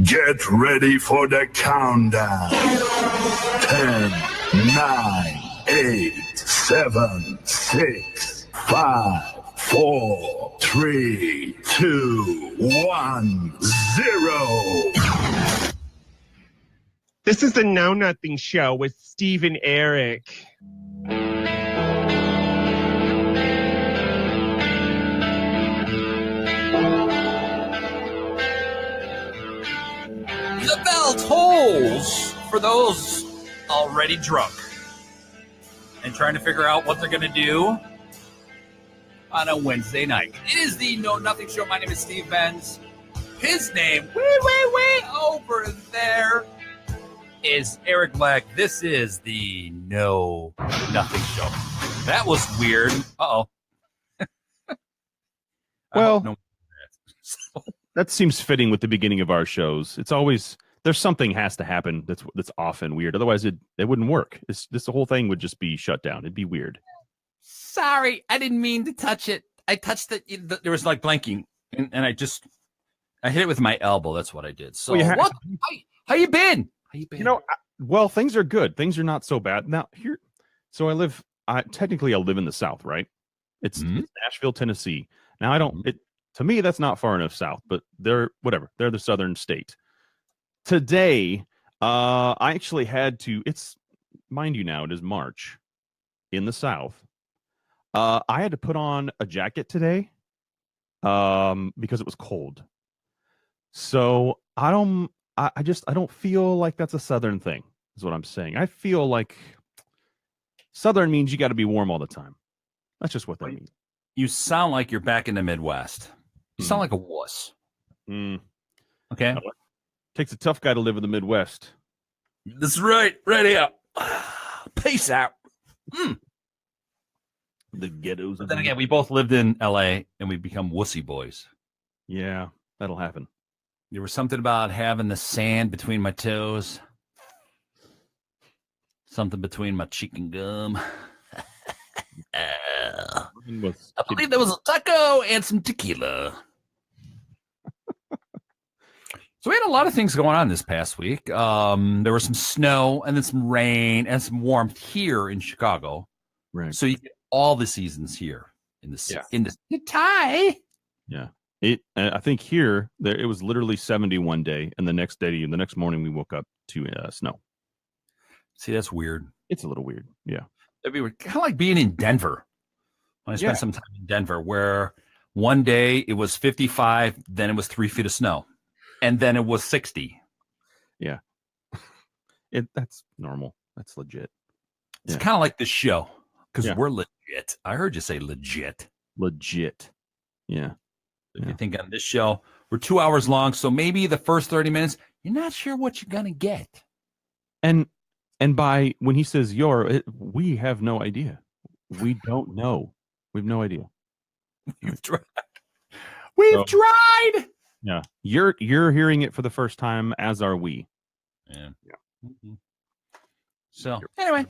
Get ready for the countdown. 10, 9, 8, 7, 6, 5, 4, 3, 2, 1, 0. This is the Know Nothing Show with Steve and Eric. The bell tolls for those already drunk and trying to figure out what they're going to do on a Wednesday night. It is the Know Nothing Show. My name is Steve Benz. His name, way over there, is Eric Black. This is the Know Nothing Show. That was weird. Uh-oh. Well, that seems fitting with the beginning of our shows. It's always there's something has to happen that's often weird. Otherwise, it wouldn't work. The whole thing would just be shut down. It'd be weird. Sorry, I didn't mean to touch it. I touched it. There was like blanking, and I hit it with my elbow. That's what I did. So, what? How you been? Well, things are good. Things are not so bad now. Here, so I live in the South, right? It's Nashville, Tennessee. Now I don't. To me, that's not far enough south, but they're the southern state. Today, I actually had to. Mind you, now it is March in the South. I had to put on a jacket today, because it was cold. So I don't feel like that's a Southern thing, is what I'm saying. I feel like Southern means you got to be warm all the time. That's just what that means. You sound like you're back in the Midwest. You sound like a wuss. Okay? Takes a tough guy to live in the Midwest. That's right. Ready up. Peace out. The ghettos. But then again, we both lived in L.A. and we become wussy boys. Yeah, that'll happen. There was something about having the sand between my toes. Something between my cheek and gum. I believe there was a taco and some tequila. So we had a lot of things going on this past week. There was some snow and then some rain and some warmth here in Chicago. Right. So you get all the seasons here in the city. Yeah. I think here it was literally 70 one day, and the next morning we woke up to snow. See, that's weird. It's a little weird. Yeah. It'd be kind of like being in Denver. When I spent some time in Denver, where one day it was 55, then it was 3 feet of snow, and then it was 60. Yeah. That's normal. That's legit. It's kind of like this show, because we're legit. I heard you say legit. Legit. Yeah. If you think on this show, we're 2 hours long, so maybe the first 30 minutes, you're not sure what you're going to get. And by when he says we have no idea. We don't know. We have no idea. We've tried. Yeah. You're hearing it for the first time, as are we. Yeah. Mm-hmm. So anyway.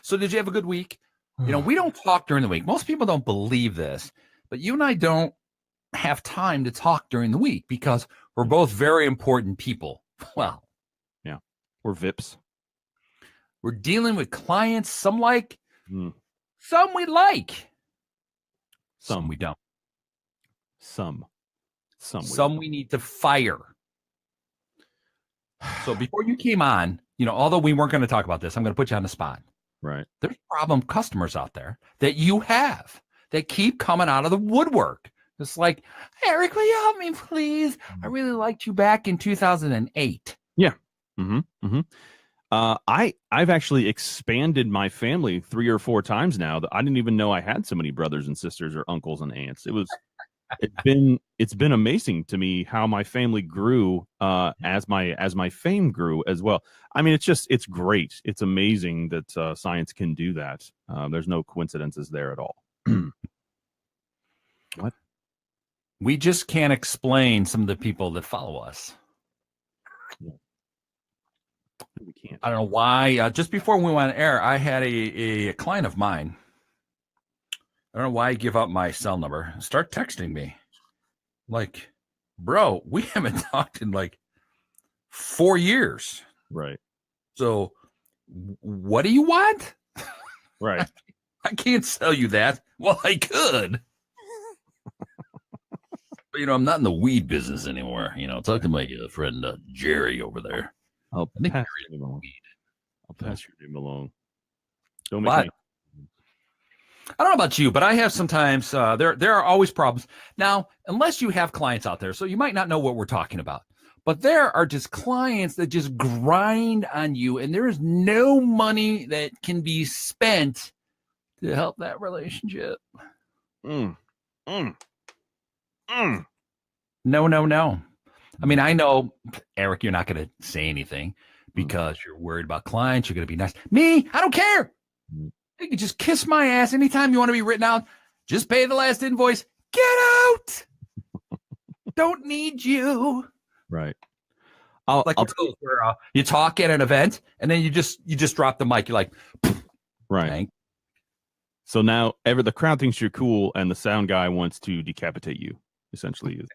So did you have a good week? We don't talk during the week. Most people don't believe this, but you and I don't have time to talk during the week because we're both very important people. Well, yeah, we're VIPs. We're dealing with clients. Some like, some we like, some we don't. Some we need to fire. So before you came on, although we weren't going to talk about this, I'm going to put you on the spot. Right. There's problem customers out there that you have that keep coming out of the woodwork. It's like, Eric, will you help me, please? I really liked you back in 2008. Yeah. I've actually expanded my family 3 or 4 times now. That I didn't even know I had so many brothers and sisters or uncles and aunts. It's been amazing to me how my family grew as my fame grew as well. I mean, it's great. It's amazing that science can do that. There's no coincidences there at all. What? We just can't explain some of the people that follow us. We can't. I don't know why. Just before we went on air, I had a client of mine. I don't know why I give up my cell number. Start texting me. Like, bro, we haven't talked in like 4 years. Right. So what do you want? Right. I can't sell you that. Well, I could. But, I'm not in the weed business anymore. Talk to my friend Jerry over there. I'll I think pass Jerry's your name along. weed. I'll pass your name along. Don't make But me. I don't know about you, but I have sometimes there are always problems. Now, unless you have clients out there, so you might not know what we're talking about. But there are just clients that just grind on you, and there is no money that can be spent to help that relationship. Mm. No. I mean, I know, Eric, you're not going to say anything because you're worried about clients. You're going to be nice. Me, I don't care. You can just kiss my ass anytime you want to be written out. Just pay the last invoice. Get out. Don't need you. Right. I'll tell you where you talk at an event and then you just drop the mic. You're like, right. Thank. So now the crowd thinks you're cool and the sound guy wants to decapitate you, essentially is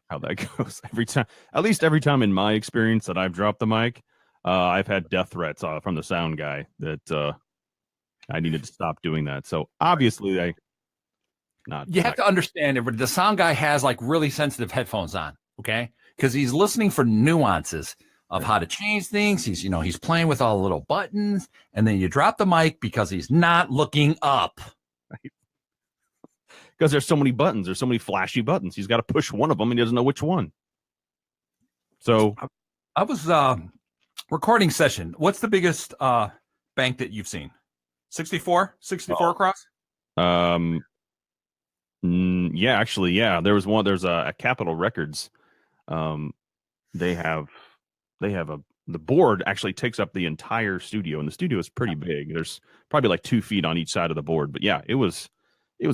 how that goes every time. At least every time in my experience that I've dropped the mic, I've had death threats from the sound guy that I needed to stop doing that. So obviously you have to understand it. The sound guy has like really sensitive headphones on. Okay. Because he's listening for nuances of how to change things. He's playing with all the little buttons, and then you drop the mic because he's not looking up. Right. Because there's so many buttons. There's so many flashy buttons. He's got to push one of them and he doesn't know which one. So I was recording session. What's the biggest bank that you've seen? 64 across? Yeah, actually, yeah. There's a Capitol Records. They have the board actually takes up the entire studio, and the studio is pretty big. There's probably like 2 feet on each side of the board, but yeah, it was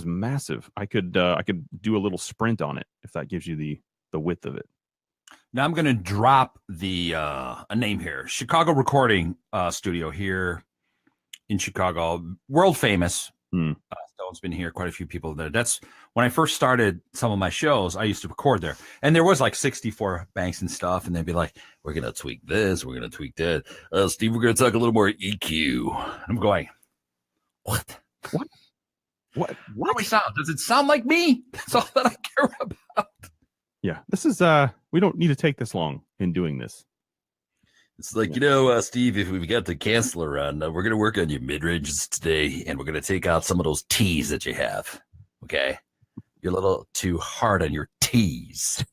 massive. I could do a little sprint on it if that gives you the width of it. Now I'm going to drop a name here. Chicago Recording Studio here in Chicago, world famous. Stone's been here, quite a few people there. That's when I first started some of my shows. I used to record there, and there was like 64 banks and stuff, and they'd be like, "We're gonna tweak this, we're gonna tweak that." Steve, we're gonna talk a little more EQ. I'm going, what? How do we sound? Does it sound like me? That's all that I care about. Yeah, this is we don't need to take this long in doing this. It's like, Steve, if we've got the canceller around, we're going to work on your mid-ranges today, and we're going to take out some of those T's that you have, okay? You're a little too hard on your T's.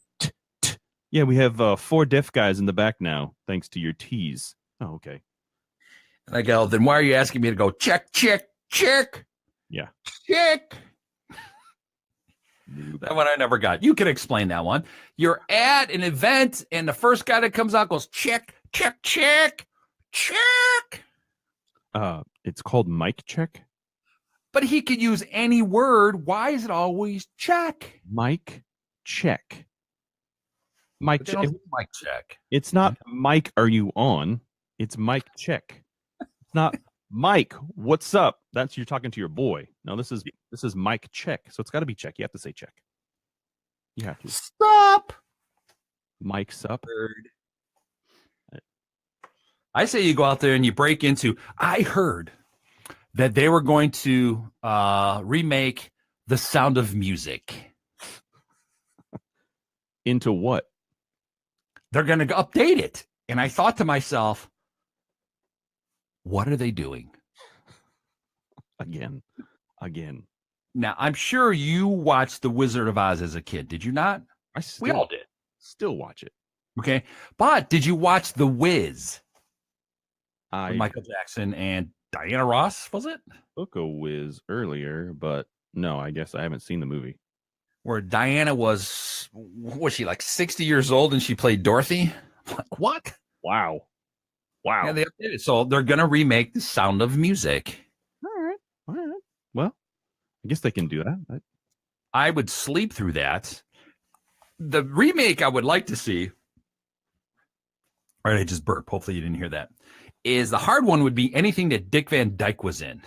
Yeah, we have 4 deaf guys in the back now, thanks to your T's. Oh, okay. And I go, then why are you asking me to go check? Yeah. Check. That one I never got. You can explain that one. You're at an event, and the first guy that comes out goes, check. It's called mic check. But he could use any word. Why is it always check? Mic check. Mic check. Mic check. It's not Mike, are you on? It's mic check. It's not Mike, what's up? That's you're talking to your boy. No, this is mic check. So it's got to be check. You have to say check. You have to stop. Mic's up. I say you go out there and you break into. I heard that they were going to remake The Sound of Music. Into what? They're going to update it. And I thought to myself, what are they doing? Again. Now, I'm sure you watched The Wizard of Oz as a kid. Did you not? We all did. Still watch it. Okay. But did you watch The Wiz? With Michael Jackson and Diana Ross, was it? Book a Wiz earlier, but no, I guess I haven't seen the movie. Where Diana was she like 60 years old and she played Dorothy? What? Wow. Yeah, they updated. So they're going to remake The Sound of Music. All right. Well, I guess they can do that. I would sleep through that. The remake I would like to see. All right, I just burped. Hopefully you didn't hear that. Is the hard one would be anything that Dick Van Dyke was in.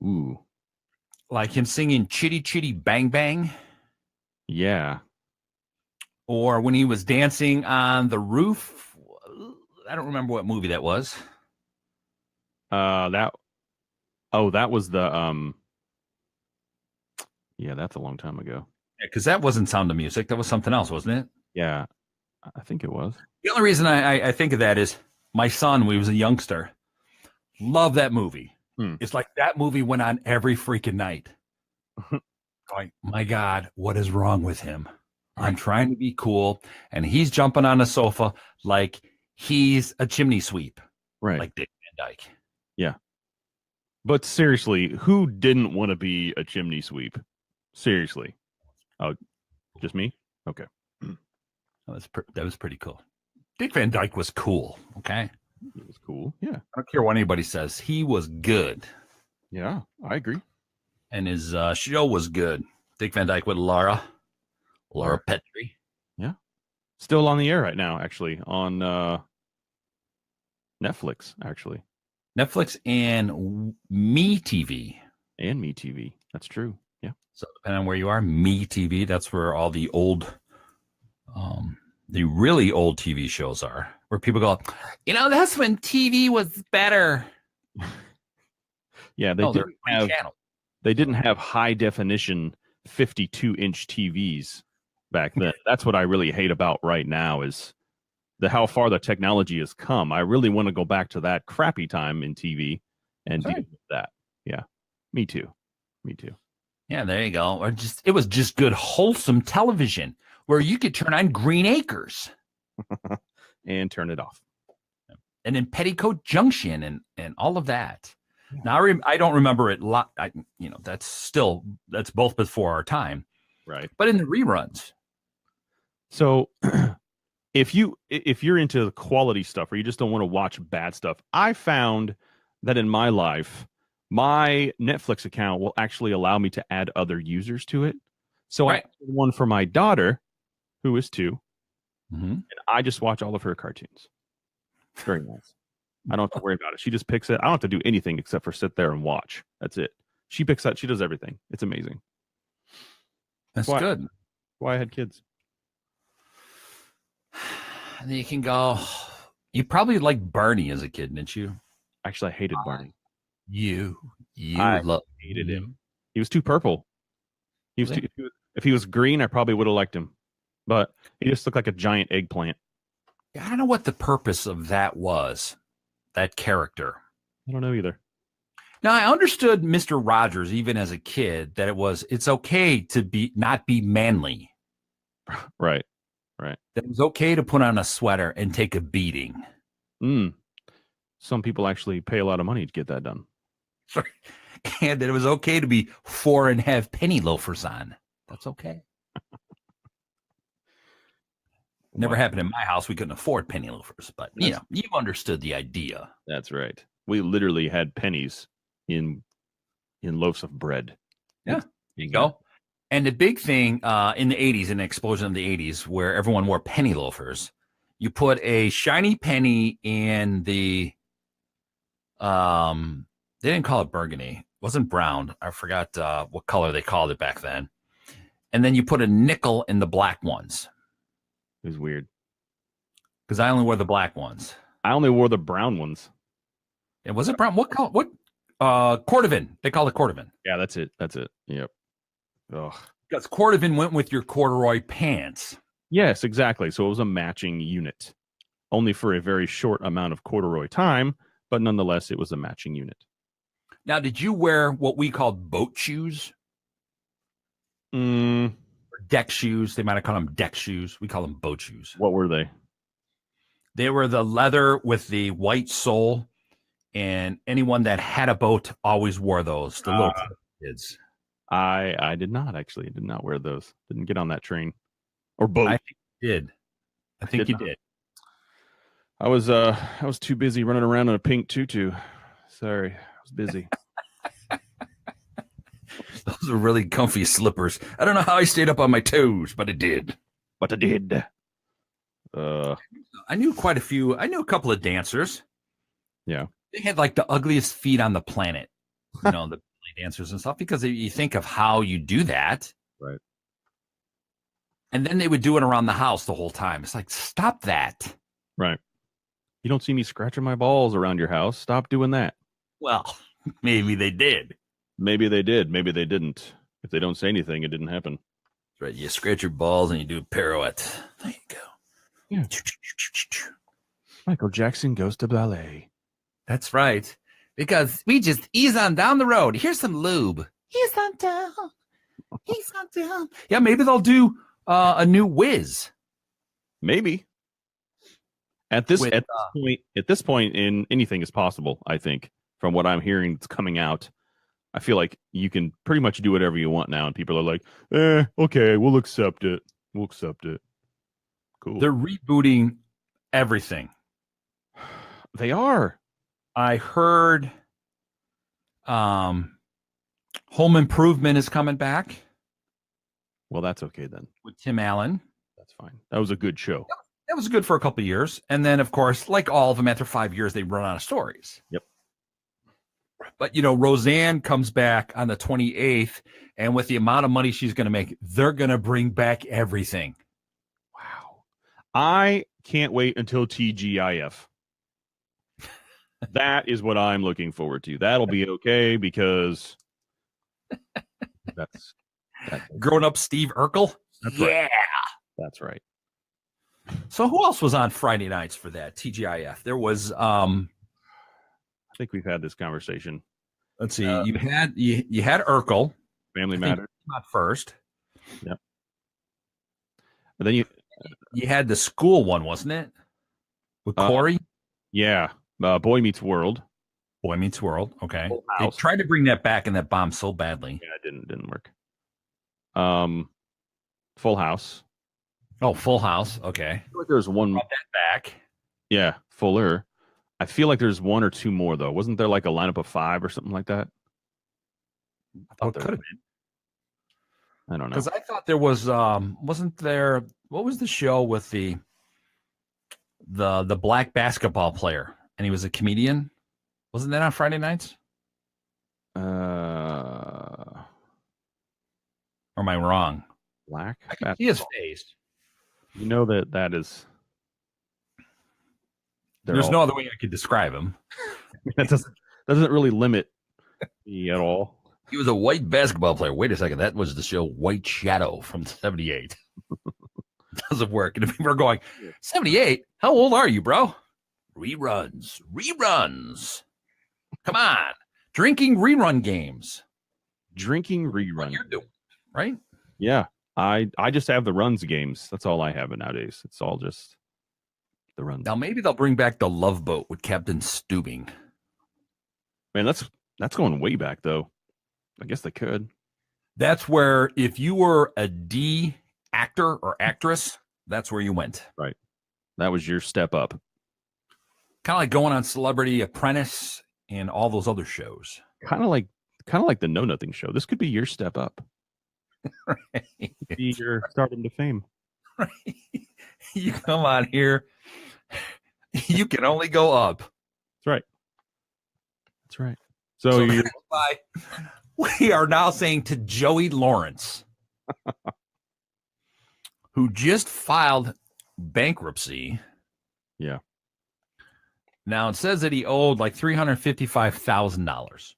Ooh. Like him singing Chitty Chitty Bang Bang. Yeah. Or when he was dancing on the roof. I don't remember what movie that was. That was the yeah, that's a long time ago. Yeah, because that wasn't Sound of Music. That was something else, wasn't it? Yeah, I think it was. The only reason I think of that is my son, when he was a youngster, loved that movie. It's like that movie went on every freaking night. Going, my God, what is wrong with him? I'm trying to be cool, and he's jumping on the sofa like he's a chimney sweep, Right? like Dick Van Dyke. Yeah. But seriously, who didn't want to be a chimney sweep? Seriously. Oh, just me? Okay. That was pretty cool. Dick Van Dyke was cool. Okay. It was cool. Yeah. I don't care what anybody says. He was good. Yeah, I agree. And his show was good. Dick Van Dyke with Laura Petrie. Yeah. Still on the air right now, actually, on Netflix, actually. Netflix and MeTV. And MeTV. That's true. Yeah. So depending on where you are, MeTV, that's where all the really old TV shows are, where people go, that's when TV was better. Yeah, they didn't have high definition 52-inch TVs back then. That's what I really hate about right now is how far the technology has come. I really want to go back to that crappy time in TV and deal with that. Yeah. Me too. Yeah, there you go. Or it was just good, wholesome television where you could turn on Green Acres and turn it off. And then Petticoat Junction and all of that. Yeah. Now I don't remember it. That's both before our time, right? But in the reruns. So, if you're into quality stuff or you just don't want to watch bad stuff, I found that in my life, my Netflix account will actually allow me to add other users to it. So I have one for my daughter, who is 2, and I just watch all of her cartoons. Very nice. I don't have to worry about it. She just picks it. I don't have to do anything except for sit there and watch. That's it. She picks that. She does everything. It's amazing. That's good. Why I had kids. And then you can go. You probably liked Barney as a kid, didn't you? Actually, I hated Barney. I hated him. He was too purple. If he was green, I probably would have liked him. But he just looked like a giant eggplant. I don't know what the purpose of that was. That character. I don't know either. Now, I understood Mr. Rogers, even as a kid, that it's okay to not be manly. Right. That it was okay to put on a sweater and take a beating. Some people actually pay a lot of money to get that done. And that it was okay to be 4 and have penny loafers on. That's okay. Never happened in my house. We couldn't afford penny loafers, but you understood the idea. That's right. We literally had pennies in loaves of bread. Yeah, there you go. And the big thing in the 80s, in the explosion of the 80s, where everyone wore penny loafers, you put a shiny penny in the they didn't call it burgundy. It wasn't brown. I forgot what color they called it back then. And then you put a nickel in the black ones. It was weird. Because I only wore the black ones. I only wore the brown ones. And was it brown? What color? What? Cordovan. They call it Cordovan. Yeah, that's it. Yep. Ugh. Because Cordovan went with your corduroy pants. Yes, exactly. So it was a matching unit. Only for a very short amount of corduroy time, but nonetheless, it was a matching unit. Now, did you wear what we called boat shoes? Or deck shoes. They might have called them deck shoes. We call them boat shoes. What were they? They were the leather with the white sole, and anyone that had a boat always wore those. The little kids. I did not actually. I did not wear those. Didn't get on that train or boat. I think you did. I think you did. I was too busy running around in a pink tutu. Sorry, I was busy. Those are really comfy slippers. I don't know how I stayed up on my toes, but I did. I knew quite a few. I knew a couple of dancers. Yeah. They had like the ugliest feet on the planet. The belly dancers and stuff, because you think of how you do that. Right. And then they would do it around the house the whole time. It's like, stop that. Right. You don't see me scratching my balls around your house. Stop doing that. Well, maybe they did. Maybe they did. Maybe they didn't. If they don't say anything, it didn't happen. That's right. You scratch your balls and you do a pirouette. There you go. Yeah. Michael Jackson goes to ballet. That's right. Because we just ease on down the road. Here's some lube. Ease on down. Ease on down. Yeah, maybe they'll do a new Whiz. Maybe. At this point, in anything is possible. I think from what I'm hearing that's coming out, I feel like you can pretty much do whatever you want now, and people are like, okay, we'll accept it. We'll accept it. Cool. They're rebooting everything. They are. I heard Home Improvement is coming back. Well, that's okay then. With Tim Allen. That's fine. That was a good show. That was good for a couple of years. And then, of course, like all of them, after 5 years, they run out of stories. Yep. But, Roseanne comes back on the 28th, and with the amount of money she's going to make, they're going to bring back everything. Wow. I can't wait until TGIF. That is what I'm looking forward to. That'll be okay because that's Grown up Steve Urkel. That's yeah. Right. That's right. So who else was on Friday nights for that TGIF? There was I think we've had this conversation. Let's see. You had Urkel. Family Matters. Not first. Yep. But then you had the school one, wasn't it? With Corey? Yeah. Boy Meets World. Boy Meets World. Okay. They tried to bring that back and that bombed so badly. Yeah, it didn't work. Full House. Oh, Full House. Okay. I feel like there's one. Brought that back. Yeah, Fuller. I feel like there's one or two more though. Wasn't there like a lineup of 5 or something like that? I thought could have been. I don't know. Because I thought there was wasn't there, what was the show with the black basketball player and he was a comedian? Wasn't that on Friday nights? Or am I wrong? Black? I can see his face. You know that is. There's no other way I could describe him. That doesn't really limit me at all. He was a white basketball player. Wait a second. That was the show White Shadow from 78. Doesn't work. And if people are going, 78? How old are you, bro? Reruns. Come on. Drinking rerun games. Drinking rerun. What you're doing, right? Yeah. I just have the runs games. That's all I have nowadays. It's all just the runs. Now maybe they'll bring back the Love Boat with Captain Stubing. Man, that's going way back though. I guess they could. That's where if you were a D actor or actress, that's where you went. Right. That was your step up. Kind of like going on Celebrity Apprentice and all those other shows. Kind of like the Know Nothing show. This could be your step up. Right. Be your stardom to fame. Right. You come on here. You can only go up. That's right. That's right. So we are now saying to Joey Lawrence, who just filed bankruptcy. Yeah. Now it says that he owed like $355,000.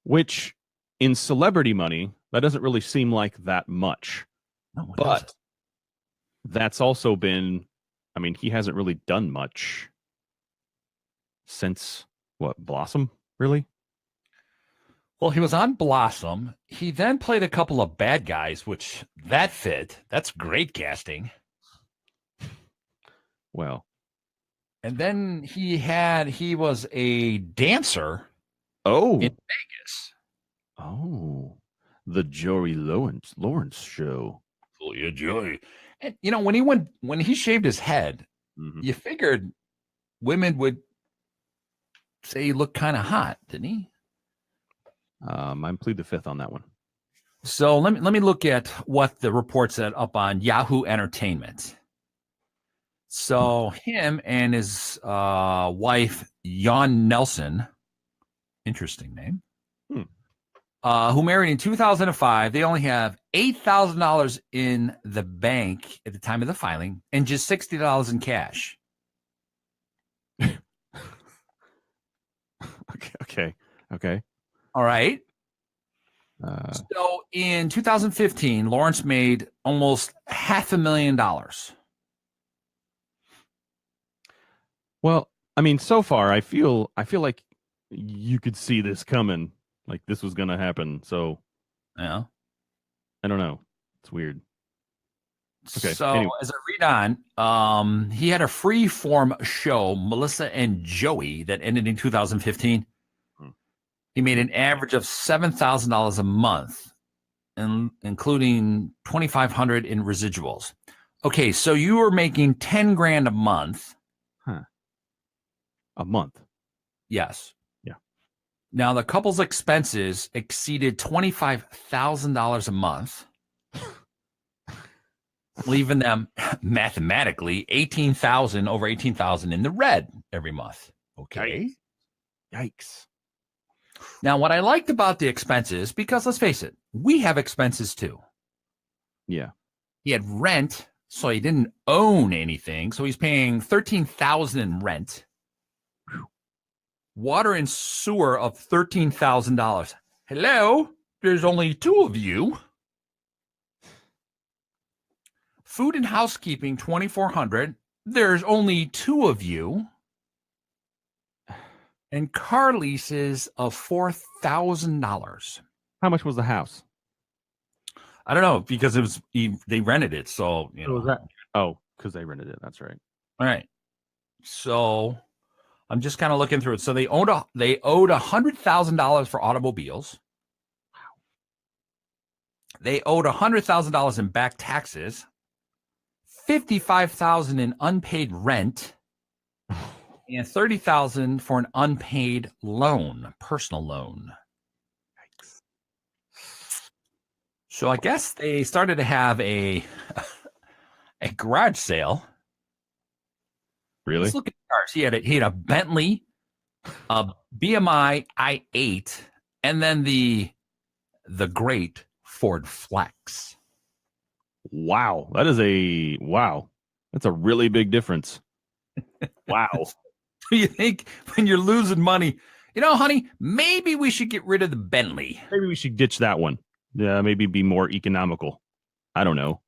Which in celebrity money, that doesn't really seem like that much. No, but that's also been, I mean, he hasn't really done much since Blossom, really? Well, he was on Blossom. He then played a couple of bad guys, which that fit. That's great casting. Well. And then he was a dancer. Oh. In Vegas. Oh. The Joey Lawrence show. Oh, yeah, Joey. And when he shaved his head, you figured women would say he looked kind of hot, didn't he? I plead the fifth on that one. So let me look at what the report said up on Yahoo Entertainment. So him and his wife, Jan Nelson, interesting name. who married in 2005. They only have $8,000 in the bank at the time of the filing and just $60 in cash. Okay. All right. Uh, So in 2015, Lawrence made almost $500,000. well, I mean, so far, I feel like you could see this coming. Like this was gonna happen. So Yeah. I don't know. It's weird. Okay, So anyway. as I read on, he had a free form show, Melissa and Joey, that ended in 2015. He made an average of $7,000 a month, including $2,500 in residuals. Okay, so you were making 10 grand a month. A month. Yes. Yeah. Now the couple's expenses exceeded $25,000 a month, leaving them mathematically over 18,000 in the red every month. Okay. Yikes. Now, what I liked about the expenses, because let's face it, we have expenses too. Yeah. He had rent, so he didn't own anything. So he's paying $13,000 in rent. Water and sewer of $13,000. Hello, there's only two of you. Food and housekeeping, $2,400. There's only two of you. And car leases of $4,000. How much was the house? I don't know, because it was they rented it, so you know. Was that? Oh, because they rented it. That's right. All right. So I'm just kind of looking through it. So they owed $100,000 for automobiles. Wow. They owed $100,000 in back taxes, $55,000 in unpaid rent, and $30,000 for an unpaid loan, personal loan. So I guess they started to have a garage sale. Really? Let's look at the cars. He had a Bentley, a BMI i8, and then the great Ford Flex. Wow. That's a really big difference. Wow. Do you think when you're losing money, honey, maybe we should get rid of the Bentley? Maybe we should ditch that one. Yeah, maybe be more economical. I don't know.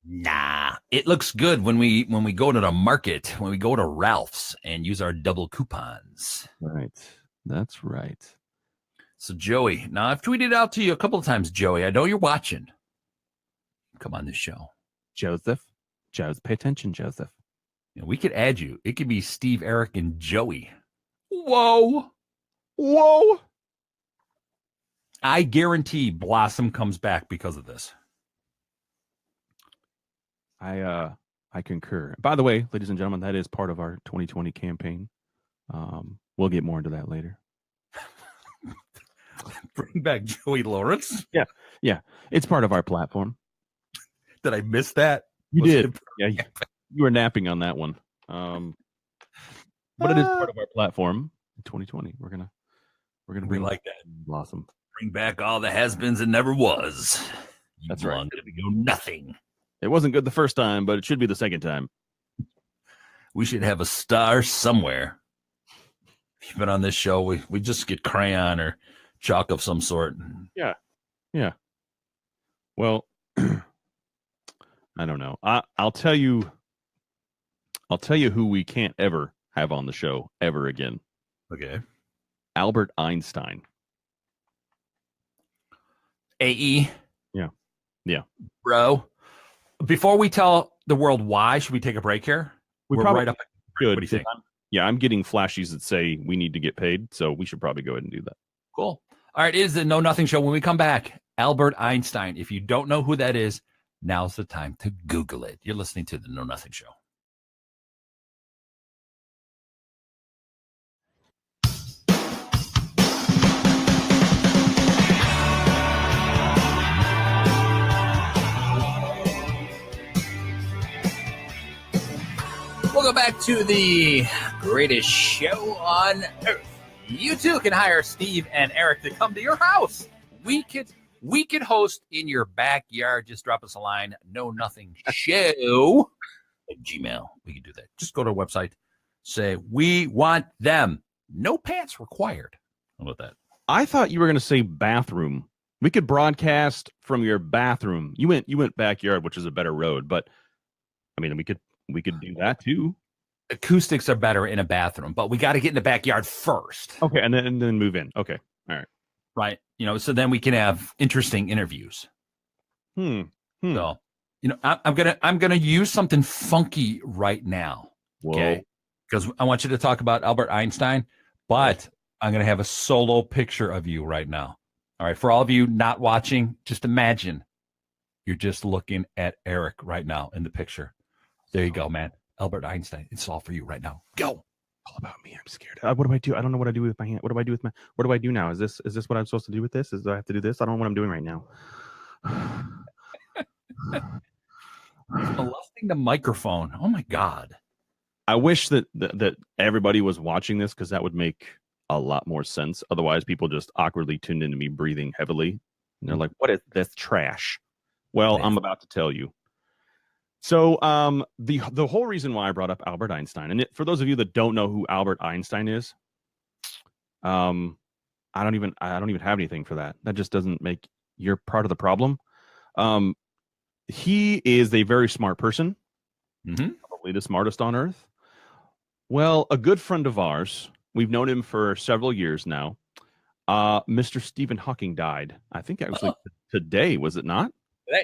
Nah, it looks good when we go to the market, when we go to Ralph's and use our double coupons. Right. That's right. So Joey, now I've tweeted out to you a couple of times, Joey. I know you're watching. Come on this show. Joseph, pay attention, Joseph. We could add you. It could be Steve, Eric, and Joey. Whoa. I guarantee Blossom comes back because of this. I concur. By the way, ladies and gentlemen, that is part of our 2020 campaign. We'll get more into that later. Bring back Joey Lawrence. Yeah. It's part of our platform. Did I miss that? You did. Yeah. You were napping on that one. But it is part of our platform in 2020. We're gonna bring like that. Blossom. Bring back all the has-beens and never was. That's right. We go nothing. It wasn't good the first time, but it should be the second time. We should have a star somewhere. If you've been on this show, we just get crayon or chalk of some sort. Yeah. Well, I don't know. I'll tell you who we can't ever have on the show ever again. Okay. Albert Einstein. AE. Yeah. Bro. Before we tell the world why, should we take a break here? We're probably right up. good. What do you think? I'm getting flashies that say we need to get paid, so we should probably go ahead and do that. Cool. All right, it is the Know Nothing Show. When we come back, Albert Einstein. If you don't know who that is, now's the time to Google it. You're listening to the Know Nothing Show. Welcome back to the greatest show on earth. You too can hire Steve and Eric to come to your house. we could host in your backyard. Just drop us a line. Know Nothing Show at Gmail. We can do that. Just go to our website. Say we want them. No pants required. How about that? I thought you were going to say bathroom. We could broadcast from your bathroom. You went backyard, which is a better road, but I mean, we could do that too. Acoustics are better in a bathroom, but we got to get in the backyard first. Okay, and then move in. Okay, all right, right. So then we can have interesting interviews. So I'm gonna use something funky right now. Whoa. Okay, because I want you to talk about Albert Einstein, but I'm gonna have a solo picture of you right now. All right, for all of you not watching, just imagine you're just looking at Eric right now in the picture. There you go, man. Albert Einstein. It's all for you right now. Go. All about me. I'm scared. What do I do? I don't know what I do with my hand. What do I do with my? What do I do now? Is this what I'm supposed to do with this? Do I have to do this? I don't know what I'm doing right now. Molesting the microphone. Oh my God. I wish that everybody was watching this because that would make a lot more sense. Otherwise, people just awkwardly tuned into me breathing heavily, and they're like, "What is this trash?" Well, I'm about to tell you. So the whole reason why I brought up Albert Einstein, and for those of you that don't know who Albert Einstein is, I don't even have anything for that. That just doesn't make you're part of the problem. He is a very smart person, probably the smartest on earth. Well, a good friend of ours, we've known him for several years now. Mr. Stephen Hawking died. I think actually today, was it not?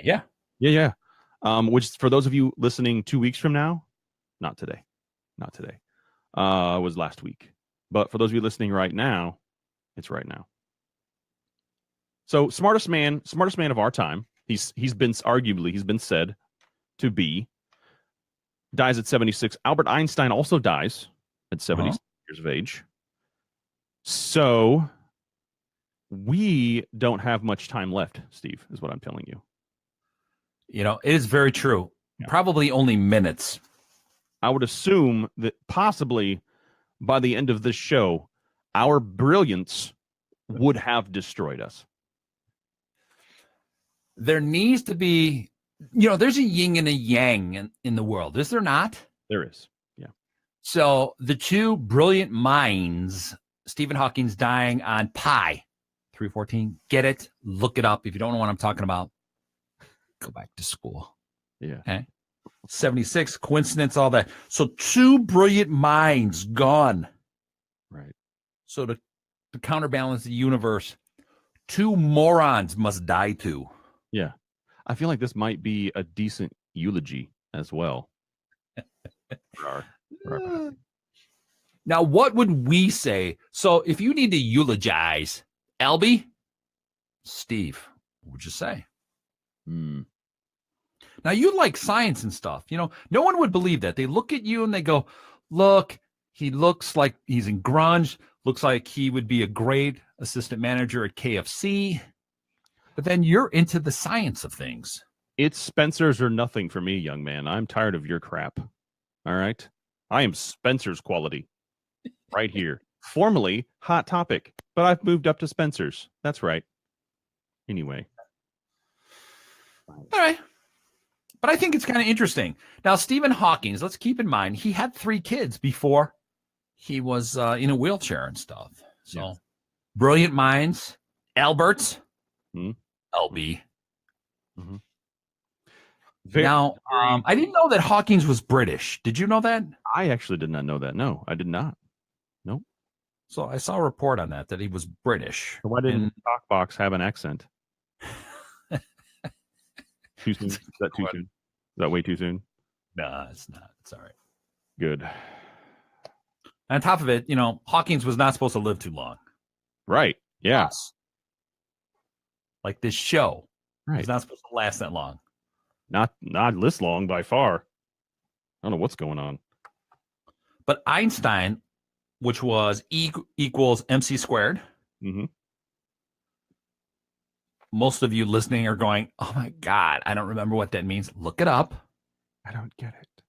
Yeah. Yeah. Which for those of you listening 2 weeks from now, not today, was last week. But for those of you listening right now, it's right now. So smartest man of our time. He's been said to be, dies at 76. Albert Einstein also dies at 76 years of age. So we don't have much time left, Steve, is what I'm telling you. It is very true. Yeah. Probably only minutes. I would assume that possibly by the end of this show, our brilliance would have destroyed us. There needs to be, there's a yin and a yang in the world. Is there not? There is. Yeah. So the two brilliant minds, Stephen Hawking's dying on Pi 314. Get it? Look it up. If you don't know what I'm talking about, go back to school. Yeah. Okay. 76, coincidence, all that. So two brilliant minds gone. Right. So to counterbalance the universe, two morons must die too. Yeah. I feel like this might be a decent eulogy as well. Now, what would we say? So if you need to eulogize Albie, Steve, what would you say? Now, you like science and stuff. No one would believe that. They look at you and they go, look, he looks like he's in grunge. Looks like he would be a great assistant manager at KFC. But then you're into the science of things. It's Spencer's or nothing for me, young man. I'm tired of your crap. All right? I am Spencer's quality right here. Formerly Hot Topic, but I've moved up to Spencer's. That's right. Anyway. All right. But I think it's kind of interesting. Now, Stephen Hawking, let's keep in mind, he had 3 kids before he was in a wheelchair and stuff. So, brilliant minds. Albert, LB. Now, I didn't know that Hawking was British. Did you know that? I actually did not know that. No, I did not. Nope. So I saw a report on that he was British. So why didn't Talkbox have an accent? Too soon? Is that too soon? Is that way too soon? Nah, it's not. It's all right. Good. And on top of it, Hawking was not supposed to live too long. Right. Yeah. Like this show. Right. It's not supposed to last that long. Not this long by far. I don't know what's going on. But Einstein, which was E equals MC squared. Most of you listening are going, oh my God, I don't remember what that means. Look it up. I don't get it. It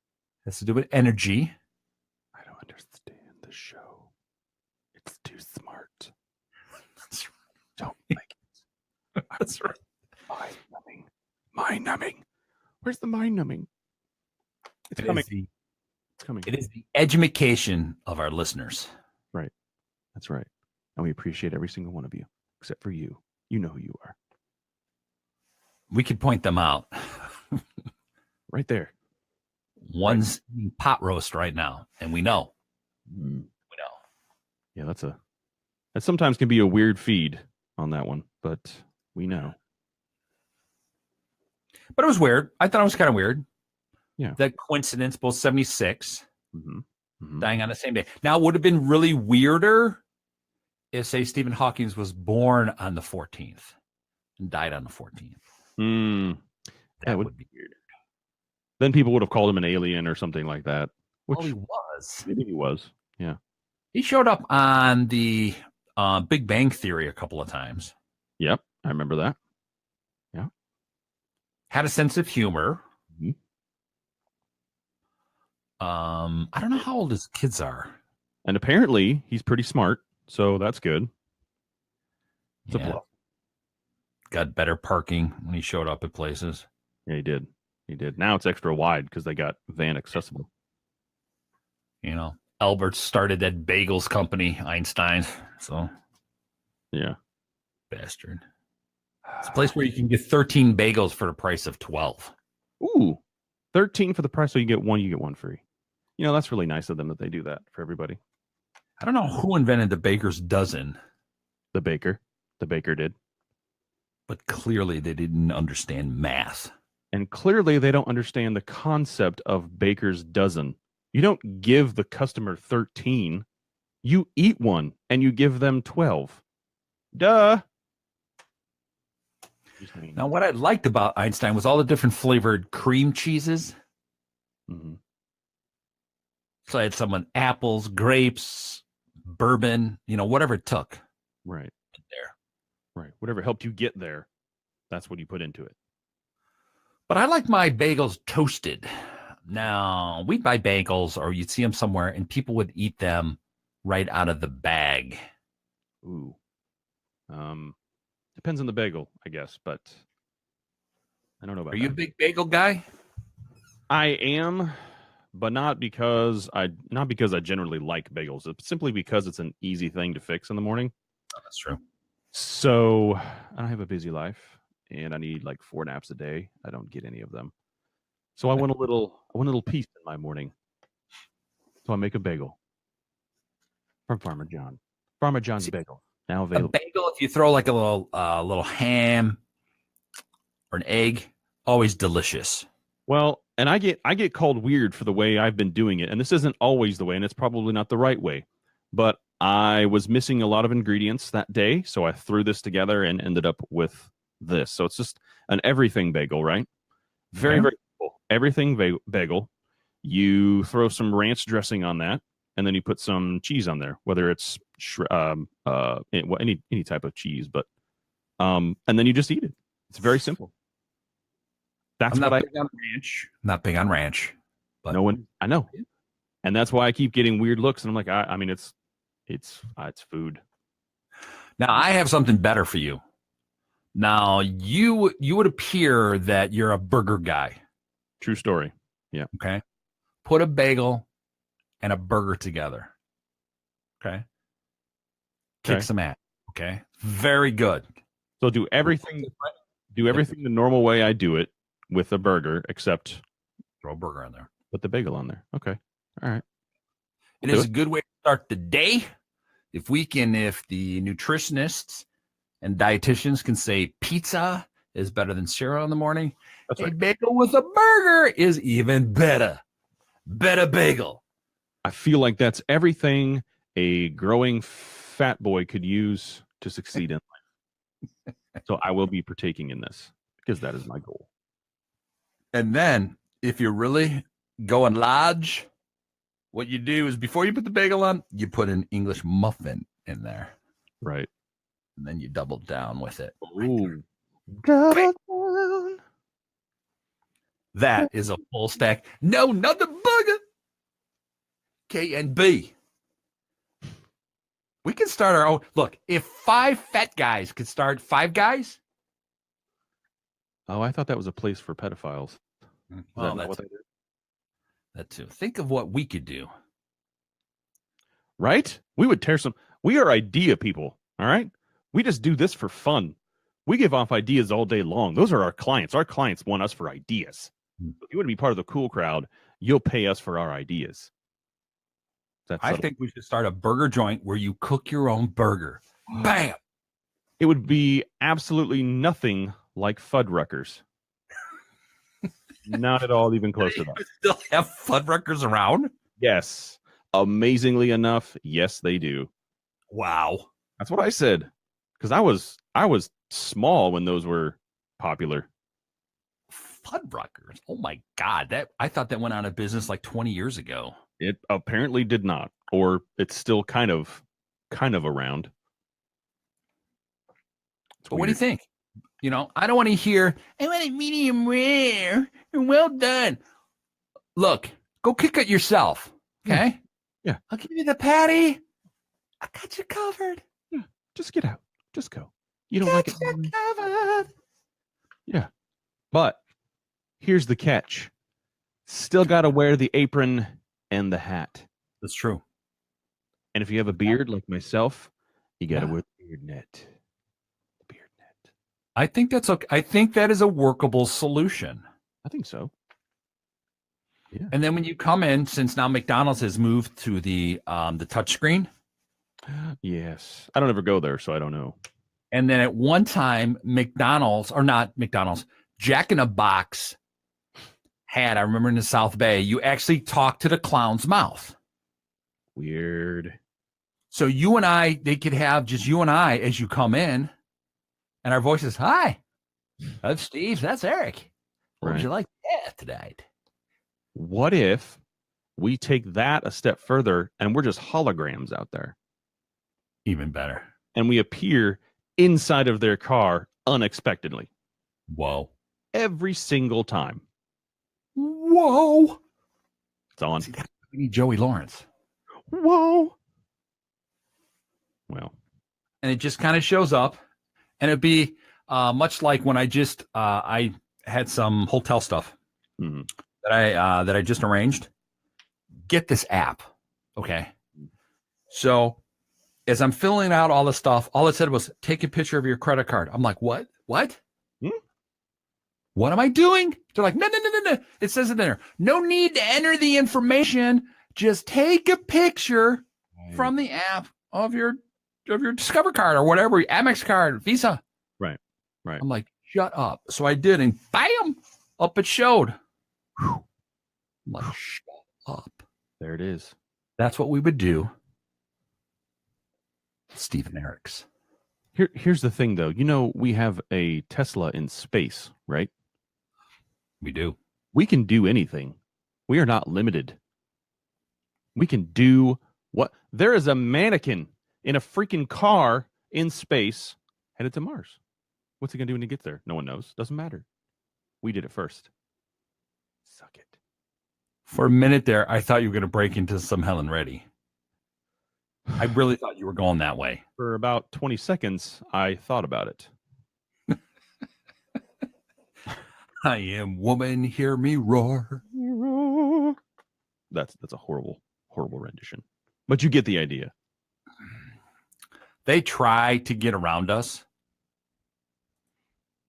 has to do with energy. I don't understand the show. It's too smart. Don't like it. That's right. Mind numbing. Mind numbing. Where's the mind numbing? It's It coming. is the, It's coming. it is the education of our listeners. Right. That's right. And we appreciate every single one of you, except for you. You know who you are. We could point them out. Right there. One's eating pot roast right now, and we know. Mm. We know. Yeah, that sometimes can be a weird feed on that one, but we know. But it was weird. I thought it was kind of weird. Yeah. That coincidence, both 76 Mm-hmm. Mm-hmm. dying on the same day. Now, it would have been really weirder if, say, Stephen Hawking was born on the 14th and died on the 14th. That would be weird. Then people would have called him an alien or something like that. Which Well, he was. maybe he was. Yeah. He showed up on the Big Bang Theory a couple of times. Yep. I remember that. Yeah. Had a sense of humor. Mhm. I don't know how old his kids are. And apparently he's pretty smart, so that's good. It's a plus. Got better parking when he showed up at places. Yeah, he did. He did. Now it's extra wide because they got van accessible. You know, Albert started that bagels company, Einstein. So, yeah. Bastard. It's a place where you can get 13 bagels for the price of 12. Ooh, 13 for the price, so you get one free. You know, that's really nice of them that they do that for everybody. I don't know who invented the baker's dozen. The baker did. But clearly they didn't understand math. And clearly they don't understand the concept of baker's dozen. You don't give the customer 13. You eat one and you give them 12. Duh. Now, what I liked about Einstein was all the different flavored cream cheeses. Mm-hmm. So I had some on apples, grapes, bourbon, whatever it took. Right. There. Right. Whatever helped you get there, that's what you put into it. But I like my bagels toasted. Now, we'd buy bagels or you'd see them somewhere and people would eat them right out of the bag. Ooh. Depends on the bagel, I guess, but I don't know about that. Are you a big bagel guy? I am, but not because I generally like bagels. It's simply because it's an easy thing to fix in the morning. Oh, that's true. So I have a busy life and I need like 4 naps a day. I don't get any of them. So I want a little peace in my morning. So I make a bagel from Farmer John. Farmer John's bagel. Now available. A bagel, if you throw like a little ham or an egg, always delicious. Well, and I get called weird for the way I've been doing it, and this isn't always the way, and it's probably not the right way. But I was missing a lot of ingredients that day, so I threw this together and ended up with this. So it's just an everything bagel, right? Very, very simple. Everything bagel. You throw some ranch dressing on that, and then you put some cheese on there, whether it's any type of cheese, but and then you just eat it. It's very simple. That's I'm what not big on ranch. Not big on ranch. But no one I know, and that's why I keep getting weird looks. And I'm like, I mean, it's food. Now I have something better for you. Now you would appear that you're a burger guy. True story. Yeah. Okay. Put a bagel and a burger together. Okay. Kick some ass. Okay. Very good. So do everything the normal way I do it with a burger, except throw a burger on there. Put the bagel on there. Okay. All right. It is a good way to start the day. If the nutritionists and dietitians can say pizza is better than cereal in the morning, that's right. A bagel with a burger is even better. Better bagel. I feel like that's everything a growing fat boy could use to succeed in life. So I will be partaking in this because that is my goal. And then if you're really going large, what you do is before you put the bagel on, you put an English muffin in there. Right. And then you double down with it. Ooh. That is a full stack. No, not the burger. K and B. We can start our own. Look, if 5 fat guys could start 5 guys, Oh, I thought that was a place for pedophiles. Is Well, that not that's what they do? that too. Think of what we could do. Right? We would tear some. We are idea people. All right. We just do this for fun. We give off ideas all day long. Those are our clients. Our clients want us for ideas. If you want to be part of the cool crowd, you'll pay us for our ideas. I think we should start a burger joint where you cook your own burger. Bam! It would be absolutely nothing like Fuddruckers. Not at all even close to that. Still have Fuddruckers around? Yes. Amazingly enough, yes, they do. Wow. That's what I said. Because I was small when those were popular. Fuddruckers. Oh my God. I thought that went out of business like 20 years ago. It apparently did not, or it's still kind of around. But what do you think? You know, I don't want to hear, I want a medium rare and well done. Look, go kick it yourself. Okay? Yeah. I'll give you the patty. I got you covered. Yeah. Just get out. Just go. You don't like it. Covered. Yeah. But here's the catch. Still got to wear the apron and the hat. That's true. And if you have a beard like myself, you got to wear the beard net. The beard net. I think that's okay. I think that is a workable solution. I think so. Yeah. And then when you come in, since now McDonald's has moved to the touchscreen. Yes. I don't ever go there, so I don't know. And then at one time, Jack in a Box had, I remember in the South Bay, you actually talked to the clown's mouth. Weird. So you and I, they could have just you and I as you come in, and our voices, hi, that's Steve, that's Eric. What would you like tonight? What if we take that a step further and we're just holograms out there? Even better. And we appear inside of their car unexpectedly. Whoa. Every single time. Whoa. It's on. See, we need Joey Lawrence. Whoa. Well. And it just kind of shows up. And it'd be much like when I had some hotel stuff that I just arranged. Get this app. Okay. So as I'm filling out all the stuff, all it said was take a picture of your credit card. I'm like, what? What? What am I doing? They're like, no. It says it there. No need to enter the information. Just take a picture from the app of your Discover card or whatever, Amex card, Visa. Right. I'm like, shut up. So I did, and bam, up it showed. Whew. I'm like, shut up. There it is. That's what we would do. Stephen Eric's. Here's the thing, though. You know, we have a Tesla in space, right? We do. We can do anything. We are not limited. We can do what? There is a mannequin in a freaking car in space headed to Mars. What's he going to do when he gets there? No one knows. Doesn't matter. We did it first. Suck it. For a minute there, I thought you were going to break into some Helen Reddy. I really thought you were going that way. For about 20 seconds, I thought about it. I am woman, hear me roar. That's a horrible rendition. But you get the idea. They try to get around us.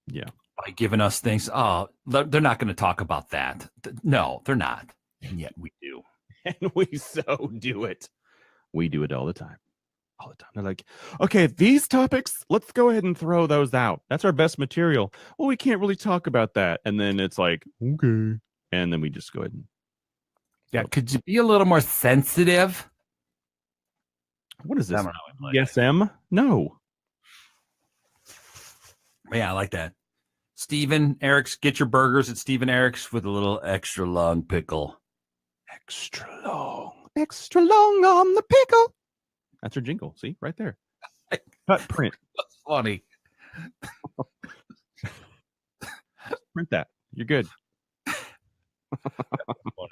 Yeah. By giving us things. Oh, they're not going to talk about that. No, they're not. And yet we do. And we so do it. We do it all the time. All the time. They're like, okay, these topics, let's go ahead and throw those out. That's our best material. Well, we can't really talk about that. And then it's like, okay. And then we just go ahead and. Yeah. Could you be a little more sensitive? What is this? Yes, M? No. Yeah, I like that. Stephen Eric's, get your burgers at Stephen Eric's with a little extra long pickle. Extra long on the pickle. That's her jingle. See, right there. Cut print. That's funny. Print that. You're good. Funny.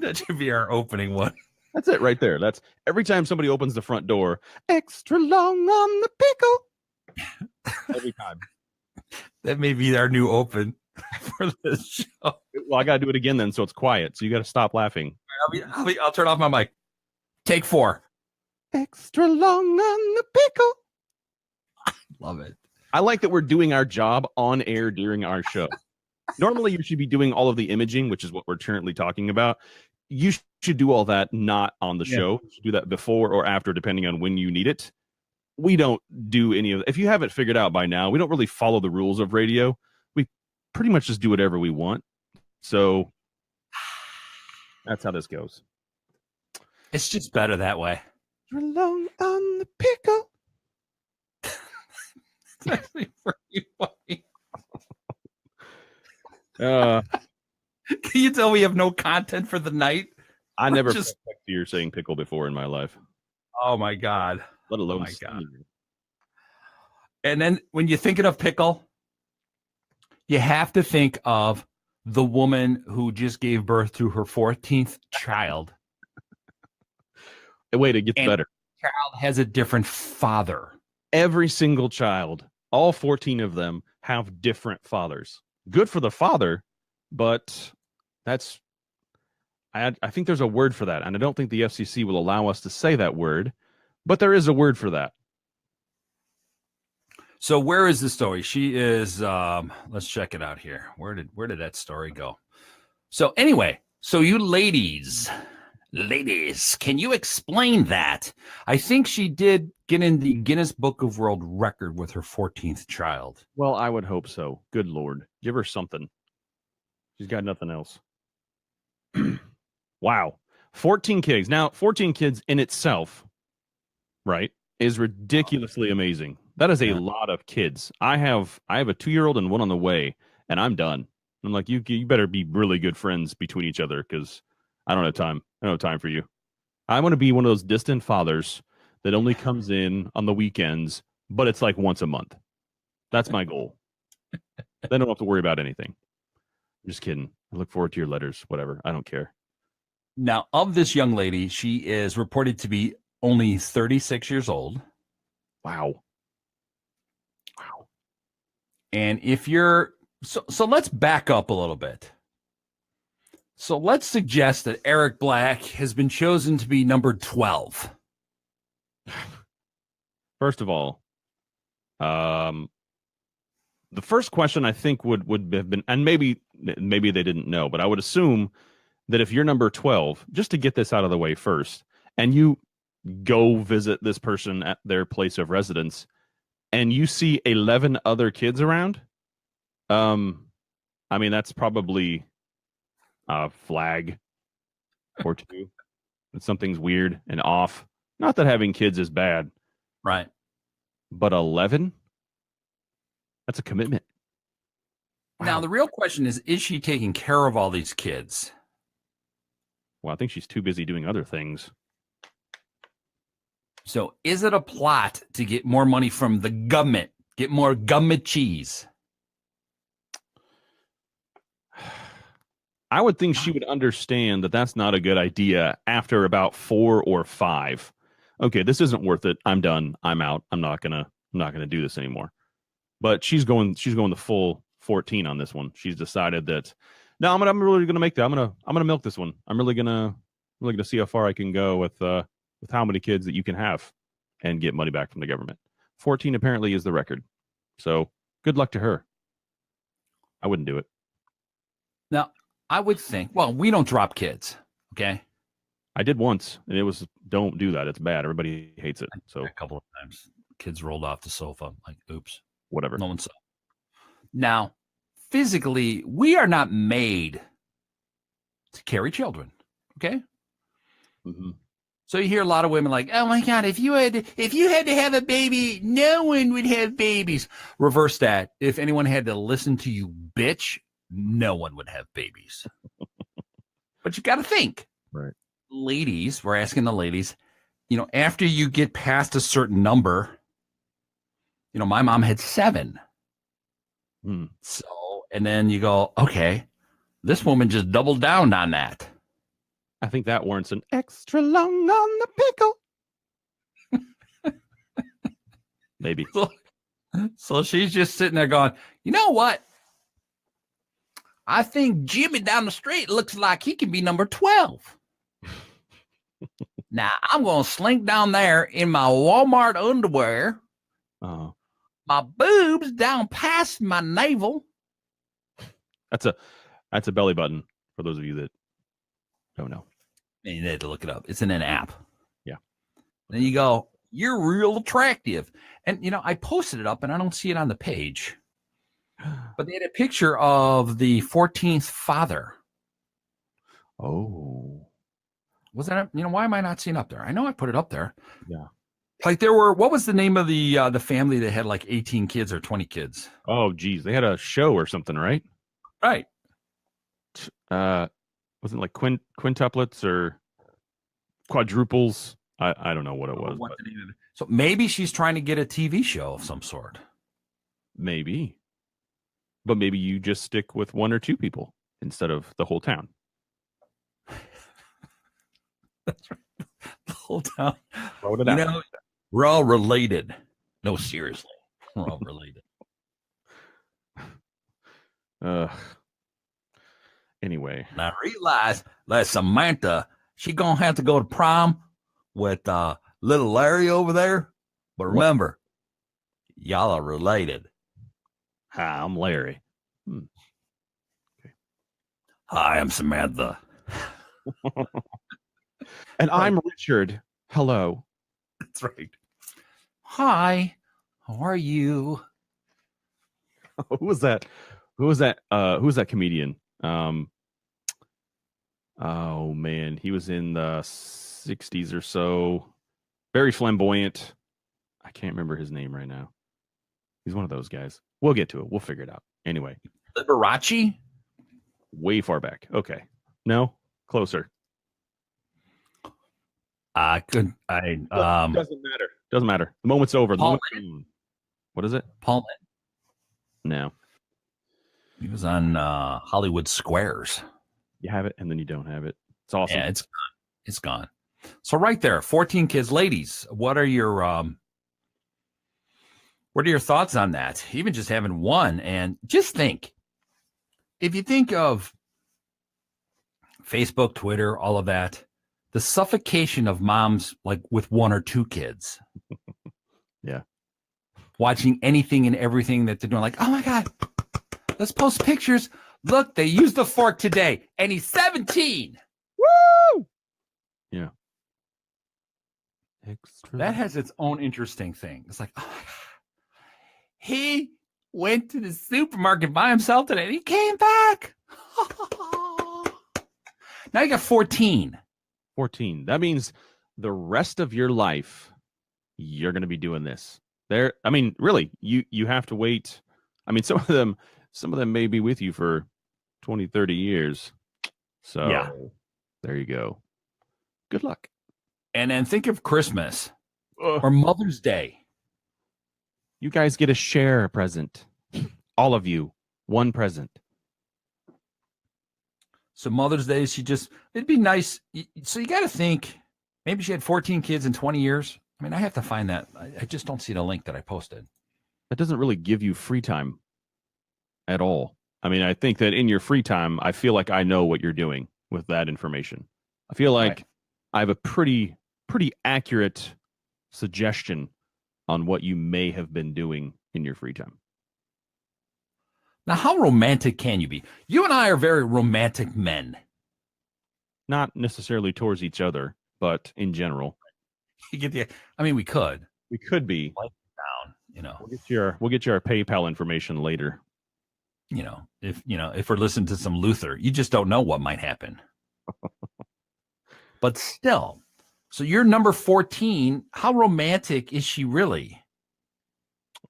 That should be our opening one. That's it right there. That's every time somebody opens the front door. Extra long on the pickle. every time. That may be our new open for this show. Well, I got to do it again then, so it's quiet. So you got to stop laughing. I'll turn off my mic. Take 4. Extra long on the pickle. Love it. I like that we're doing our job on air during our show. Normally, you should be doing all of the imaging, which is what we're currently talking about. You should do all that not on the show. You should do that before or after, depending on when you need it. We don't do any of it. If you haven't figured out by now, we don't really follow the rules of radio. We pretty much just do whatever we want. So that's how this goes. It's just better that way. You're alone on the pickle. It's actually pretty funny. Can you tell we have no content for the night? I never just you're saying pickle before in my life. Oh my God. Let alone oh my God. And then when you're thinking of pickle, you have to think of the woman who just gave birth to her 14th child. Wait, it gets better. The child has a different father. Every single child, all 14 of them, have different fathers. Good for the father, but that's I think there's a word for that, and I don't think the FCC will allow us to say that word, but there is a word for that. So where is the story? She is let's check it out here. Where did that story go? So anyway, so you ladies, can you explain that? I think she did get in the Guinness Book of World Record with her 14th child. Well, I would hope so. Good Lord. Give her something. She's got nothing else. Wow. 14 kids. Now, 14 kids in itself, right, is ridiculously amazing. That is a lot of kids. I have a 2-year-old and one on the way, and I'm done. I'm like, you better be really good friends between each other, because I don't have time. I don't have time for you. I want to be one of those distant fathers that only comes in on the weekends, but it's like once a month. That's my goal. Then I don't have to worry about anything. I'm just kidding. I look forward to your letters, whatever. I don't care. Now, of this young lady, she is reported to be only 36 years old. Wow. And if you're so let's back up a little bit. So let's suggest that Eric Black has been chosen to be number 12. First of all, the first question I think would have been, and maybe they didn't know, but I would assume that if you're number 12, just to get this out of the way first, and you go visit this person at their place of residence, and you see 11 other kids around, I mean, that's probably a flag or two. That something's weird and off. Not that having kids is bad. Right. But 11? That's a commitment. Wow. Now, the real question is she taking care of all these kids? Well, I think she's too busy doing other things. So is it a plot to get more money from the government? Get more government cheese? I would think she would understand that that's not a good idea after about 4 or 5. Okay, this isn't worth it. I'm done. I'm out. I'm not gonna do this anymore. But she's going the full 14 on this one. She's decided that no, I'm really gonna make that. I'm gonna milk this one. I'm really gonna see how far I can go with how many kids that you can have and get money back from the government. 14 apparently is the record. So good luck to her. I wouldn't do it. Now, I would think, well, we don't drop kids, okay? I did once, and it was, don't do that. It's bad. Everybody hates it. So a couple of times, kids rolled off the sofa, like, oops. Whatever. No one saw. Now, physically, we are not made to carry children, okay? Mm-hmm. So you hear a lot of women like, oh my God, if you had to have a baby, no one would have babies. Reverse that. If anyone had to listen to you bitch, no one would have babies. But you got to think. Right. Ladies, we're asking the ladies, after you get past a certain number, my mom had 7. So, and then you go, okay, this woman just doubled down on that. I think that warrants an extra long on the pickle. Maybe. So she's just sitting there going, you know what? I think Jimmy down the street looks like he can be number 12. Now I'm going to slink down there in my Walmart underwear, my boobs down past my navel. That's a belly button for those of you that don't know. And you need to look it up. It's in an app. Yeah. Then you go, you're real attractive. And, I posted it up and I don't see it on the page. But they had a picture of the 14th father. Oh. Was that, why am I not seeing up there? I know I put it up there. Yeah. Like what was the name of the family that had like 18 kids or 20 kids? Oh, geez. They had a show or something, right? Right. Wasn't it like quintuplets or quadruples? I don't know what it was. So maybe she's trying to get a TV show of some sort. Maybe. But maybe you just stick with one or two people instead of the whole town. That's right. The whole town. We're all related. No, seriously. We're all related. Anyway. Now realize that Samantha, she gonna have to go to prom with little Larry over there. But remember, y'all are related. Hi, I'm Larry. Okay. Hi, I'm Samantha. And I'm Richard. Hello. That's right. Hi, how are you? Who was that? Who's that comedian? Oh man, he was in the 60s or so. Very flamboyant. I can't remember his name right now. He's one of those guys. We'll get to it. We'll figure it out. Anyway. Liberace? Way far back. Okay. No? Closer. Doesn't matter. Doesn't matter. The moment's over. What is it? Paul. No. He was on Hollywood Squares. You have it and then you don't have it. It's awesome. Yeah, it's gone. It's gone. So right there, 14 kids. Ladies, what are your thoughts on that? Even just having one, and just think, if you think of Facebook, Twitter, all of that, the suffocation of moms like with one or two kids. Yeah. Watching anything and everything that they're doing, like, oh my God, let's post pictures. Look, they used the fork today, and he's 17. Woo! Yeah. Extra. That has its own interesting thing. It's like, oh my God. He went to the supermarket by himself today, and he came back. Now you got 14. 14. That means the rest of your life, you're going to be doing this. Really, you have to wait. I mean, some of them may be with you for 20, 30 years. So yeah. There you go. Good luck. And then think of Christmas or Mother's Day. You guys get a share present. All of you. One present. So Mother's Day, it'd be nice. So you got to think, maybe she had 14 kids in 20 years. I mean, I have to find that. I just don't see the link that I posted. That doesn't really give you free time at all. I mean, I think that in your free time, I feel like I know what you're doing with that information. I feel like I have a pretty accurate suggestion on what you may have been doing in your free time. Now, how romantic can you be? You and I are very romantic men. Not necessarily towards each other, but in general. You get the? I mean, we could. We could be. Down, We'll get you our PayPal information later. If we're listening to some Luther, you just don't know what might happen. But still, so you're number 14. How romantic is she really?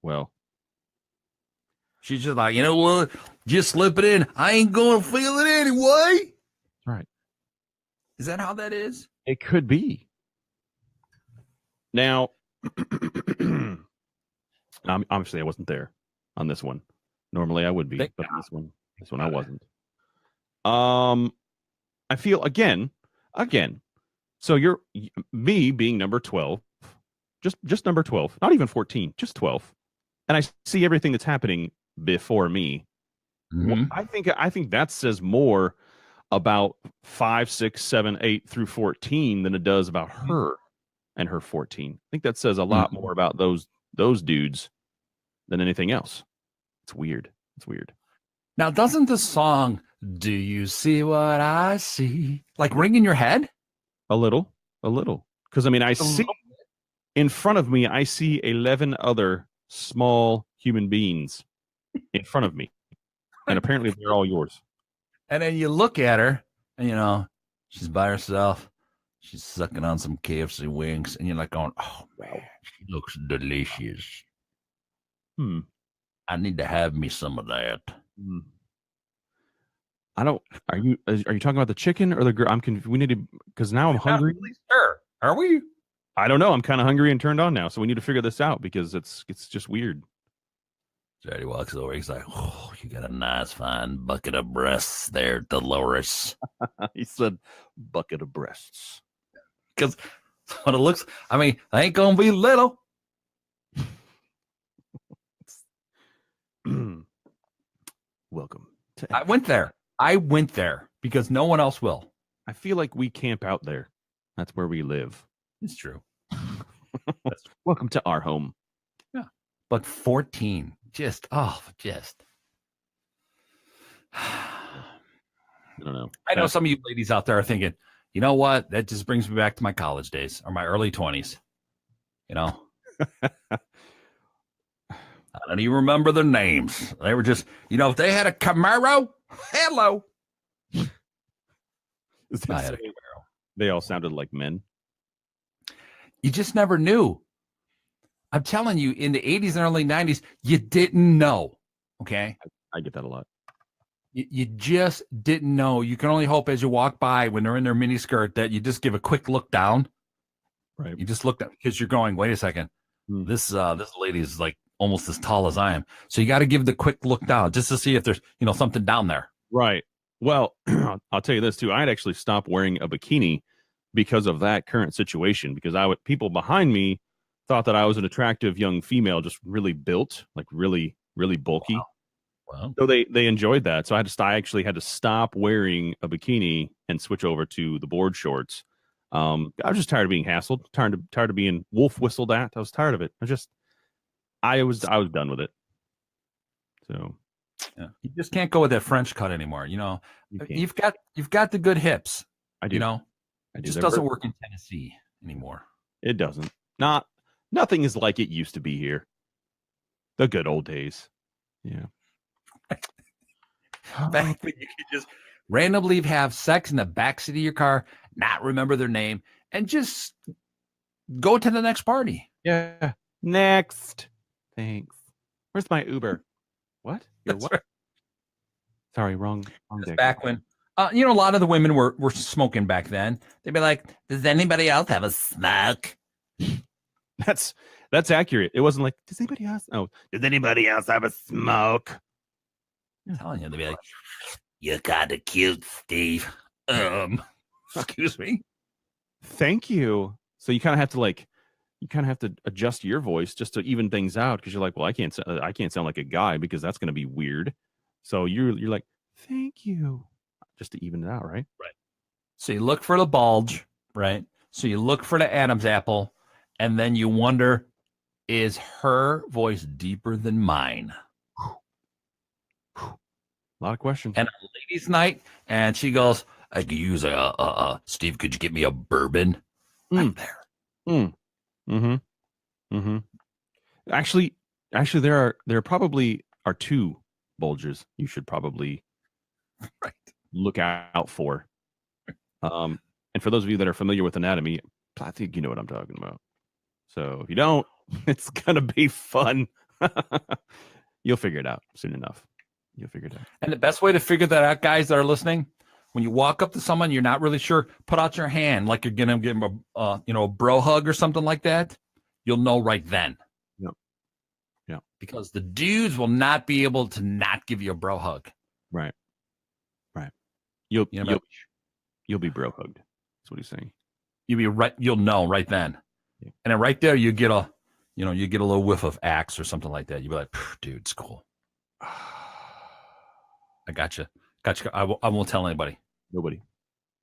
Well, she's just like, you know what? Just slip it in. I ain't going to feel it anyway. Right. Is that how that is? It could be. Now, obviously I wasn't there on this one. Normally I would be, but this one I wasn't. I feel again. So you're me being number 12, just number 12, not even 14, just 12. and I see everything that's happening before me. Mhm. I think that says more about 5, 6, 7, 8 through 14 than it does about her and her 14. I think that says a lot more about those dudes than anything else. It's weird. It's weird. Now, doesn't the song "Do You See What I See" like ring in your head? A little. Because I mean, I A see little. in front of me, I see 11 other small human beings in front of me, and apparently they're all yours. And then you look at her, and she's by herself. She's sucking on some KFC wings, and you're like going, "Oh man, she looks delicious. Hmm. I need to have me some of that." Hmm. I don't. Are you talking about the chicken or the girl? I'm confused. We need to, because now I'm hungry. Not really sure. Are we? I don't know. I'm kind of hungry and turned on now, so we need to figure this out because it's just weird. Daddy walks over. He's like, "Oh, you got a nice fine bucket of breasts there, Dolores." He said, "Bucket of breasts." Because that's what it looks. I mean, they ain't gonna be little. Welcome to. I went there because no one else will. I feel like we camp out there. That's where we live. It's true. Welcome to our home. Yeah. But 14, just. I don't know. I know some of you ladies out there are thinking, you know what? That just brings me back to my college days or my early 20s. I don't even remember their names. They were just, if they had a Camaro, hello. I had a Camaro. They all sounded like men. You just never knew. I'm telling you, in the 80s and early 90s, you didn't know. Okay? I get that a lot. You just didn't know. You can only hope as you walk by when they're in their miniskirt that you just give a quick look down. Right. You just look down because you're going, wait a second. This lady is like almost as tall as I am. So you got to give the quick look down just to see if there's, something down there. Right. Well, I'll tell you this too. I had actually stopped wearing a bikini because of that current situation, because people behind me thought that I was an attractive young female, just really built, like really, really bulky. Wow. So they enjoyed that. So I actually had to stop wearing a bikini and switch over to the board shorts. I was just tired of being hassled, tired of being wolf whistled at. I was tired of it. I was done with it. So yeah. You just can't go with that French cut anymore. You've got the good hips. I do. It just doesn't work in Tennessee anymore. It doesn't. Nothing is like it used to be here. The good old days. Yeah. Back when you could just randomly have sex in the backseat of your car, not remember their name, and just go to the next party. Yeah. Next. Thanks. Where's my Uber? What? What? Right. Sorry, wrong day. Back when, a lot of the women were smoking back then. They'd be like, "Does anybody else have a smoke?" That's accurate. It wasn't like, "Does anybody else? Oh, does anybody else have a smoke?" I'm telling you, they'd be like, "You're kind of cute, Steve." Excuse me. Thank you. So you kind of have to adjust your voice just to even things out, because you're like, well, I can't sound like a guy because that's going to be weird. So you're like, "Thank you," just to even it out, right? Right. So you look for the bulge, right? So you look for the Adam's apple, and then you wonder, is her voice deeper than mine? A lot of questions. And a ladies' night, and she goes, "I could use Steve, could you get me a bourbon?" Right there. Actually, there probably are two bulges you should probably look out for. And for those of you that are familiar with anatomy, I think you know what I'm talking about. So if you don't, it's gonna be fun. You'll figure it out soon enough. You'll figure it out. And the best way to figure that out, guys that are listening, when you walk up to someone you're not really sure, put out your hand like you're gonna give them a bro hug or something like that. You'll know right then. Yeah. Because the dudes will not be able to not give you a bro hug. Right. You'll be bro hugged. That's what he's saying. You'll know right then. Yeah. And then right there you get you get a little whiff of Axe or something like that. You'd be like, dude, it's cool. I gotcha. I won't tell anybody. Nobody.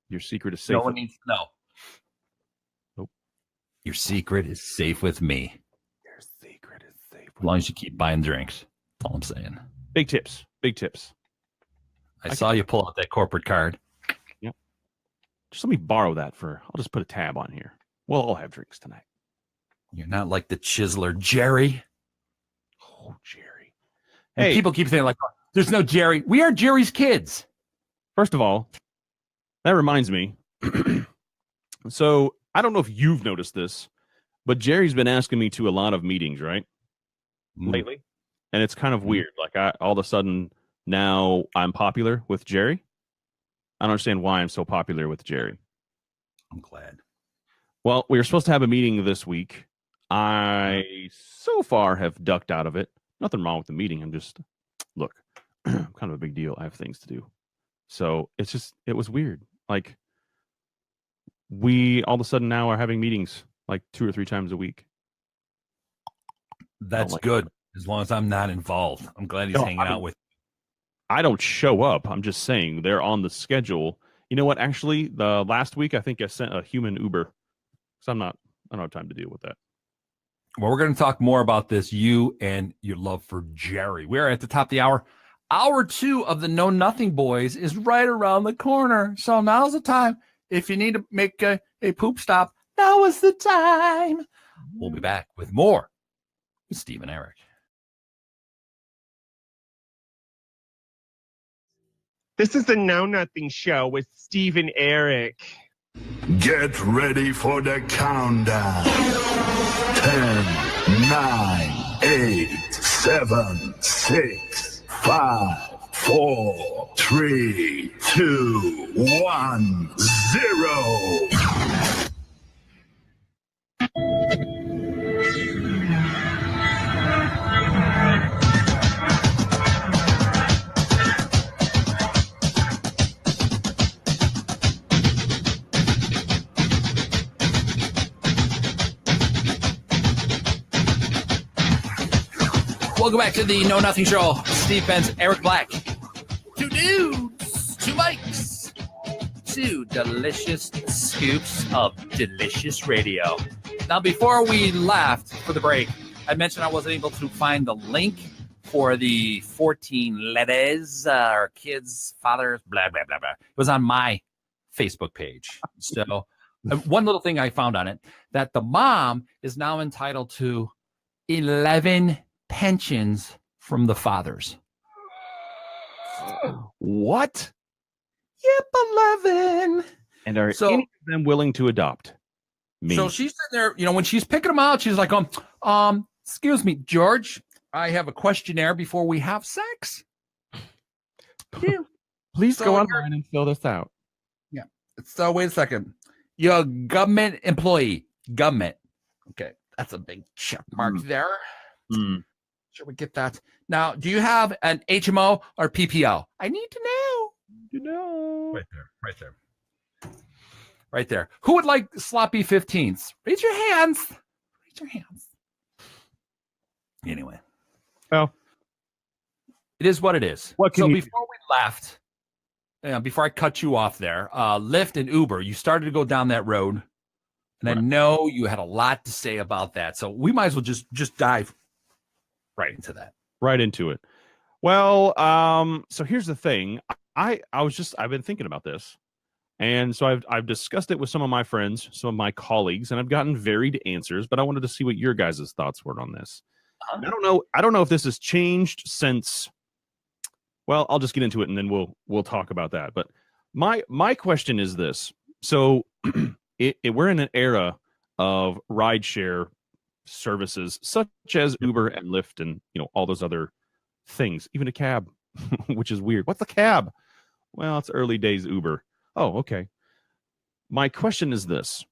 Your secret is safe. No one needs to know. Nope. Your secret is safe with me. Your secret is safe. As long as you keep buying drinks. That's all I'm saying. Big tips. Big tips. I saw you pull out that corporate card. Yep. Just let me borrow that I'll just put a tab on here. We'll all have drinks tonight. You're not like the chiseler, Jerry. Oh, Jerry. And people keep saying, like, there's no Jerry. We are Jerry's kids. First of all, that reminds me. So I don't know if you've noticed this, but Jerry's been asking me to a lot of meetings, right? Lately. And it's kind of weird. Like all of a sudden now I'm popular with Jerry. I don't understand why I'm so popular with Jerry. I'm glad. Well, we were supposed to have a meeting this week. I so far have ducked out of it. Nothing wrong with the meeting. I'm just, look, kind of a big deal. I have things to do. So it was weird. Like we all of a sudden now are having meetings like 2 or 3 times a week. That's good. As long as I'm not involved. I'm glad he's hanging out with you. I don't show up. I'm just saying they're on the schedule. You know what? Actually, the last week, I think I sent a human Uber. So I don't have time to deal with that. Well, we're going to talk more about this, you and your love for Jerry. We're at the top of the hour. Hour 2 of the Know Nothing Boys is right around the corner. So now's the time. If you need to make a poop stop, now is the time. We'll be back with more with Steve and Eric. This is the Know Nothing Show with Steve and Eric. Get ready for the countdown. 10, 9, 8, 7, 6, 5, 4, 3, 2, 1, 0. Welcome back to the Know Nothing Show. Steve Benz, Eric Black. 2 dudes, 2 mics, 2 delicious scoops of delicious radio. Now, before we left for the break, I mentioned I wasn't able to find the link for the 14 letters, our kids, fathers, blah, blah, blah, blah. It was on my Facebook page. So one little thing I found on it, that the mom is now entitled to 11 pensions from the fathers. What? Yep, 11. And are any of them willing to adopt me? So she's sitting there, when she's picking them out, she's like, excuse me, George, I have a questionnaire before we have sex. Please go online and fill this out. Yeah. So wait a second. You're a government employee. Government. Okay. That's a big check mark there. Sure, we get that. Now, do you have an HMO or PPO? I need to know. Right there. Who would like sloppy 15s? Raise your hands. Anyway. Well, it is what it is. Before we left, before I cut you off there, Lyft and Uber, you started to go down that road. And I know you had a lot to say about that. So we might as well just dive right into that. Right into it. Well, so here's the thing. I've been thinking about this. And so I've discussed it with some of my friends, some of my colleagues, and I've gotten varied answers, but I wanted to see what your guys' thoughts were on this. I don't know if this has changed since, well, I'll just get into it and then we'll talk about that. But my question is this. So we're in an era of rideshare services such as Uber and Lyft and all those other things, even a cab, which is weird. What's a cab? Well, it's early days Uber. Oh, okay. My question is this.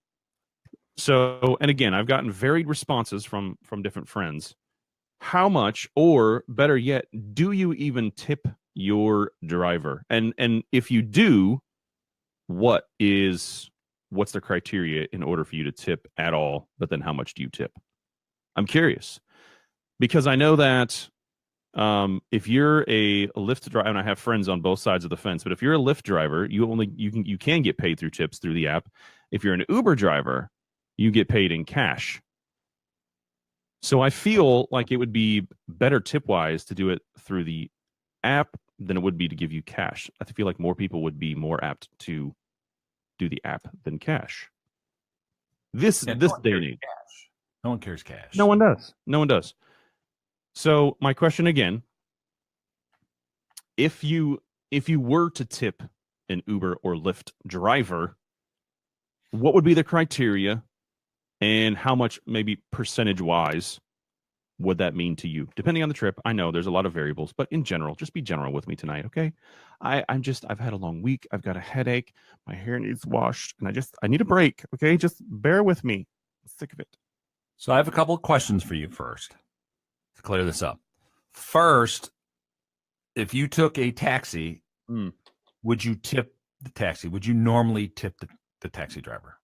So, and again, I've gotten varied responses from different friends. How much, or better yet, do you even tip your driver? And if you do, what's the criteria in order for you to tip at all? But then how much do you tip? I'm curious because I know that if you're a Lyft driver, and I have friends on both sides of the fence, but if you're a Lyft driver, you can get paid through tips through the app. If you're an Uber driver, you get paid in cash. So I feel like it would be better tip wise to do it through the app than it would be to give you cash. I feel like more people would be more apt to do the app than cash. This day and age, no one cares cash. No one does. No one does. So my question again: if you were to tip an Uber or Lyft driver, what would be the criteria, and how much, maybe percentage wise, would that mean to you, depending on the trip? I know there's a lot of variables, but in general, just be general with me tonight, okay? I've had a long week. I've got a headache. My hair needs washed, and I need a break, okay? Just bear with me. I'm sick of it. So I have a couple of questions for you first to clear this up. First, if you took a taxi, would you tip the taxi? Would you normally tip the taxi driver?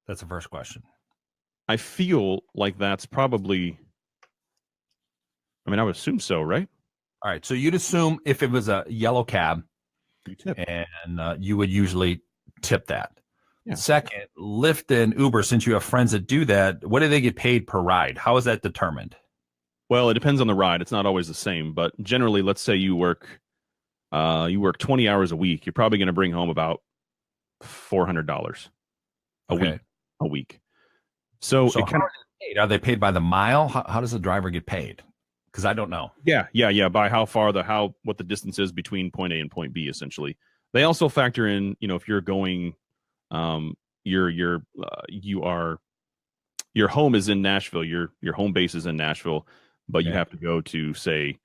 That's the first question. I feel like that's probably, I mean, I would assume so, right? All right. So you'd assume if it was a yellow cab, you tip. And you would usually tip that. Yeah. Second, Lyft and Uber, since you have friends that do that, what do they get paid per ride? How is that determined? Well, it depends on the ride. It's not always the same, but generally, let's say you work 20 hours a week, you're probably going to bring home about $400 a week. So it kind of, are they paid by the mile? How does the driver get paid? Because I don't know. Yeah. By how far what the distance is between point A and point B, essentially. They also factor in, if you're going, your home is in Nashville, your home base is in Nashville, but you have to go to, say,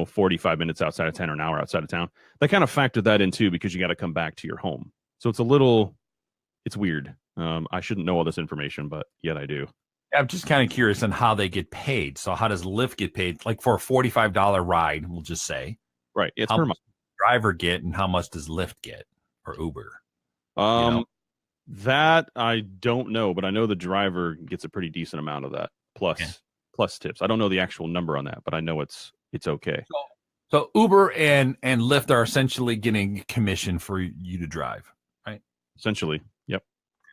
45 minutes outside of town or an hour outside of town. They kind of factor that in too, because you got to come back to your home. So it's weird. I shouldn't know all this information, but yet I do. I'm just kind of curious on how they get paid. So how does Lyft get paid? Like for a $45 ride, we'll just say. Right. It's how per much month. does the driver get, and how much does Lyft get or Uber? That I don't know, but I know the driver gets a pretty decent amount of that plus tips. I don't know the actual number on that, but I know it's okay. So Uber and Lyft are essentially getting commission for you to drive, right? Essentially, yep.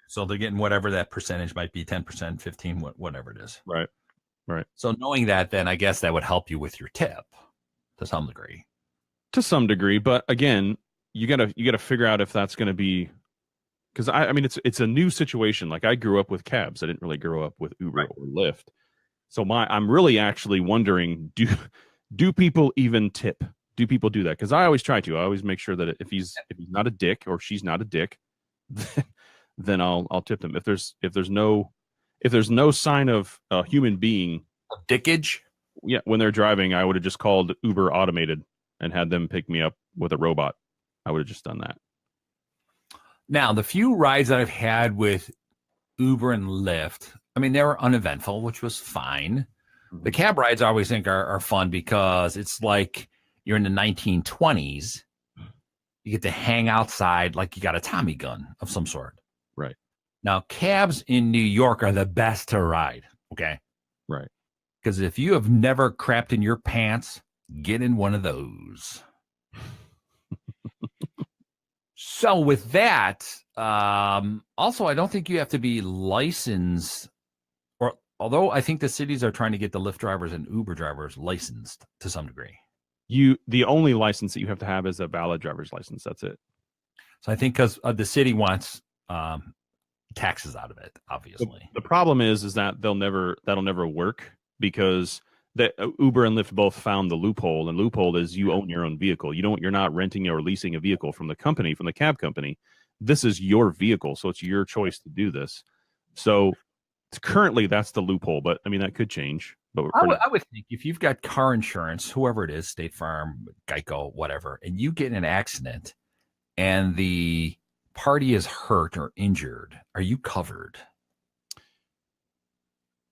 So they're getting whatever that percentage might be, 10%, 15, whatever it is. Right. So knowing that, then I guess that would help you with your tip to some degree. To some degree, but again, you gotta figure out if that's going to be, because I mean it's a new situation. Like I grew up with cabs. I didn't really grow up with Uber or Lyft. So I'm really actually wondering, do people even tip? Do people do that? Because I always try to. I always make sure that if he's not a dick or she's not a dick, then I'll tip them. If there's no sign of a human being, dickage, yeah, when they're driving, I would have just called Uber Automated and had them pick me up with a robot. I would have just done that. Now, the few rides that I've had with Uber and Lyft, I mean, they were uneventful, which was fine. The cab rides I always think are fun because it's like you're in the 1920s. You get to hang outside like you got a Tommy gun of some sort. Right. Now, cabs in New York are the best to ride. Okay. Right. Because if you have never crapped in your pants, get in one of those. So with that, also, I don't think you have to be licensed, or although I think the cities are trying to get the Lyft drivers and Uber drivers licensed to some degree. The only license that you have to have is a valid driver's license. That's it. So I think because the city wants taxes out of it, obviously. The problem is that that'll never work, because the Uber and Lyft both found the loophole, and loophole is you own your own vehicle. You're not renting or leasing a vehicle from the company, from the cab company. This is your vehicle, so it's your choice to do this. So currently that's the loophole, but I mean that could change. But I would think if you've got car insurance, whoever it is, State Farm, Geico, whatever, and you get in an accident and the party is hurt or injured, are you covered?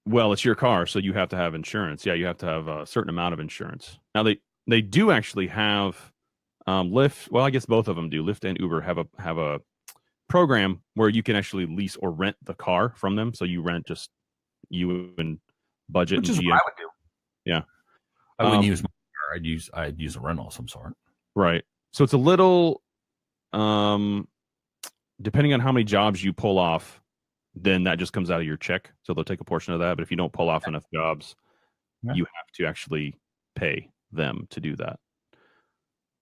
Well, it's your car, so you have to have insurance. Yeah, you have to have a certain amount of insurance. Now, they do actually have Lyft. Well, I guess both of them do. Lyft and Uber have a program where you can actually lease or rent the car from them. So you rent just you and budget Which and is GM. what I would do. Yeah. I wouldn't use my car. I'd use a rental of some sort. Right. So it's a little, depending on how many jobs you pull off, then that just comes out of your check. So they'll take a portion of that. But if you don't pull off enough jobs, you have to actually pay them to do that.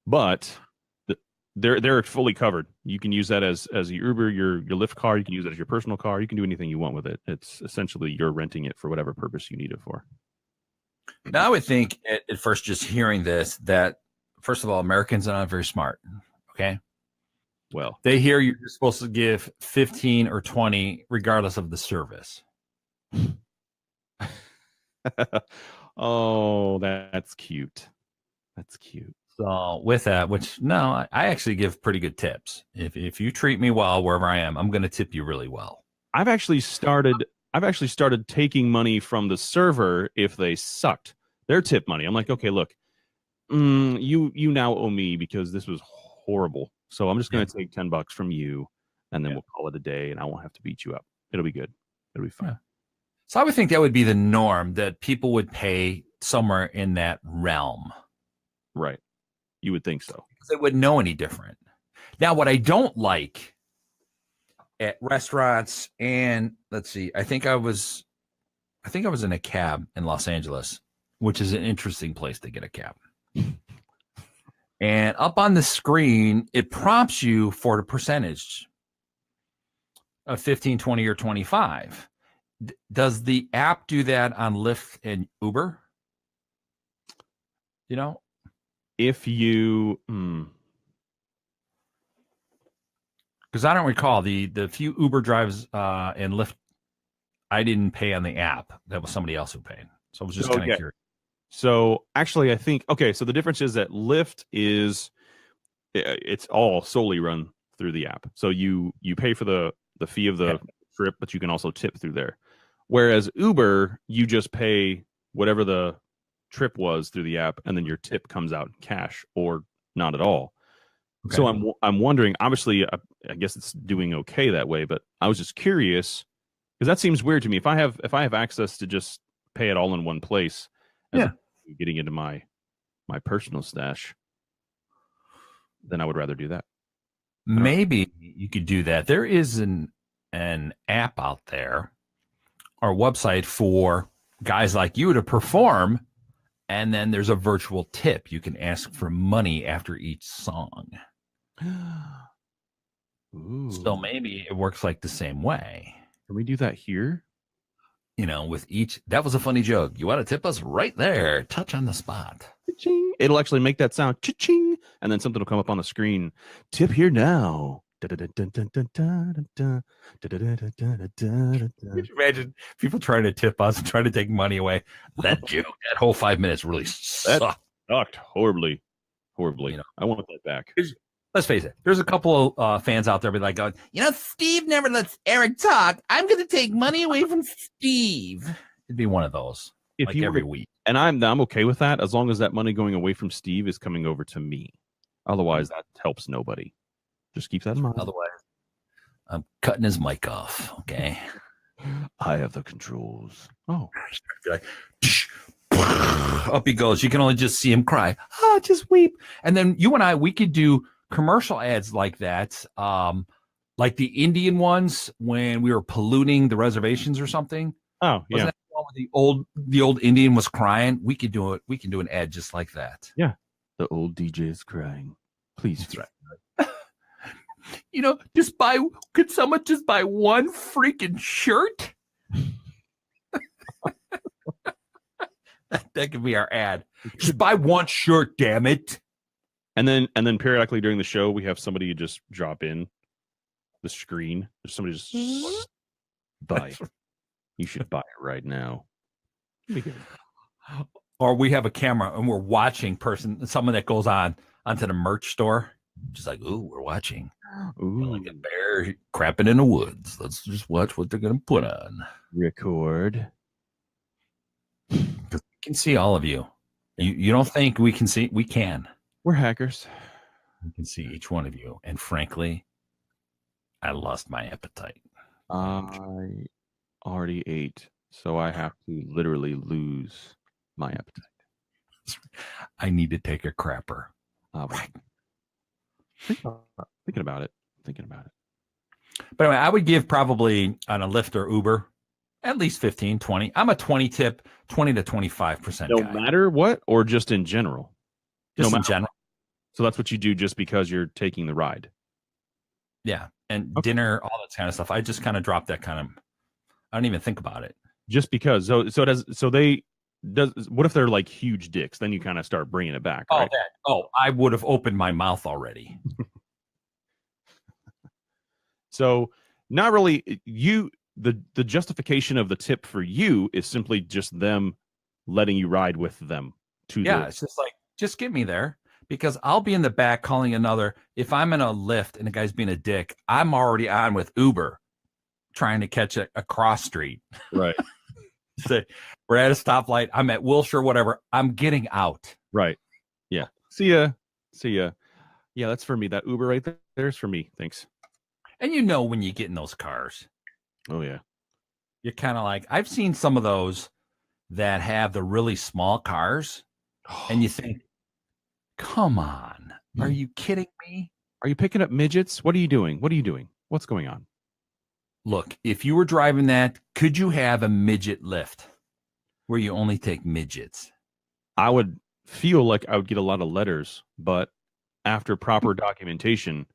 But they're fully covered. You can use that as your Uber, your Lyft car. You can use it as your personal car. You can do anything you want with it. It's essentially you're renting it for whatever purpose you need it for. Now I would think at first, just hearing this, that first of all, Americans are not very smart. Okay. Well, They hear you're supposed to give 15 or 20 regardless of the service. oh, that's cute. That's cute. So with that, which no, I actually give pretty good tips. If you treat me well wherever I am, I'm going to tip you really well. I've actually started taking money from the server if they sucked. Their tip money. I'm like, okay, look, you now owe me because this was horrible. So I'm just going to take $10 from you, and then we'll call it a day, and I won't have to beat you up. It'll be good. It'll be fine. Yeah. So I would think that would be the norm, that people would pay somewhere in that realm. Right. You would think so. Because they wouldn't know any different. Now, what I don't like at restaurants, and let's see, I think I was in a cab in Los Angeles, which is an interesting place to get a cab. And up on the screen, it prompts you for the percentage of 15, 20, or 25. Does the app do that on Lyft and Uber? You know? If you... Because I don't recall the few Uber drives and Lyft, I didn't pay on the app. That was somebody else who paid. So I was just kind of curious. So actually, I think, okay, so the difference is that Lyft it's all solely run through the app. So you pay for the fee of the trip, but you can also tip through there. Whereas Uber, you just pay whatever the trip was through the app, and then your tip comes out in cash or not at all. Okay. So I'm wondering, obviously, I guess it's doing okay that way, but I was just curious because that seems weird to me. If I have access to just pay it all in one place, getting into my personal stash, then I would rather do that. Maybe you could do that. There is an app out there or website for guys like you to perform, and then there's a virtual tip. You can ask for money after each song. Ooh. So maybe it works like the same way. Can we do that here? You know, with each, that was a funny joke. You want to tip us right there, touch on the spot. Cha-ching. It'll actually make that sound, cha-ching, and then something will come up on the screen. Tip here now. Imagine people trying to tip us and trying to take money away. That joke, that whole 5 minutes really sucked. Sucked horribly. You know, I want that back. Let's face it. There's a couple of fans out there be like, going, Steve never lets Eric talk. I'm going to take money away from Steve. It'd be one of those. If like you every week. And I'm okay with that as long as that money going away from Steve is coming over to me. Otherwise, that helps nobody. Just keep that in mind. Otherwise, I'm cutting his mic off. Okay. I have the controls. Oh. Like, up he goes. You can only just see him cry. Just weep. And then you and I, we could do commercial ads like that. Like the Indian ones when we were polluting the reservations or something. Oh, yeah. Wasn't that the one where the old Indian was crying? We could do it. We can do an ad just like that. Yeah. The old DJ is crying. Please. That's right. Could someone just buy one freaking shirt? That could be our ad. Just buy one shirt, damn it. And then periodically during the show, we have somebody just drop in the screen. There's somebody just buy. You should buy it right now. Or we have a camera and we're watching someone that goes onto the merch store. Just like, ooh, we're watching. Ooh. We're like a bear crapping in the woods. Let's just watch what they're going to put on. Record. We can see all of you. You don't think we can see? We can. We're hackers. We can see each one of you. And frankly, I lost my appetite. I already ate So I have to literally lose my appetite. I need to take a crapper. Thinking about it. But anyway, I would give probably on a Lyft or Uber at least 15, 20. I'm a 20 tip, 20 to 25% No guy. matter what, or just in general? Just in general. So that's what you do just because you're taking the ride. Yeah. And dinner, all that kind of stuff. I just kind of drop that kind of, I don't even think about it. Just because. What if they're like huge dicks? Then you kind of start bringing it back, right? I would have opened my mouth already. So not really the justification of the tip for you is simply just them letting you ride with them it's just like, just get me there, because I'll be in the back calling another. If I'm in a Lyft and the guy's being a dick, I'm already on with Uber trying to catch a cross street. Right. Say, we're at a stoplight. I'm at Wilshire, whatever. I'm getting out. Right. Yeah. See ya. Yeah, that's for me. That Uber right there's for me. Thanks. And when you get in those cars. Oh, yeah. You're kind of like, I've seen some of those that have the really small cars, and you think, come on, are you kidding me? Are you picking up midgets? What are you doing? What's going on? Look, if you were driving that, could you have a midget lift where you only take midgets? I would feel like I would get a lot of letters, but after proper documentation,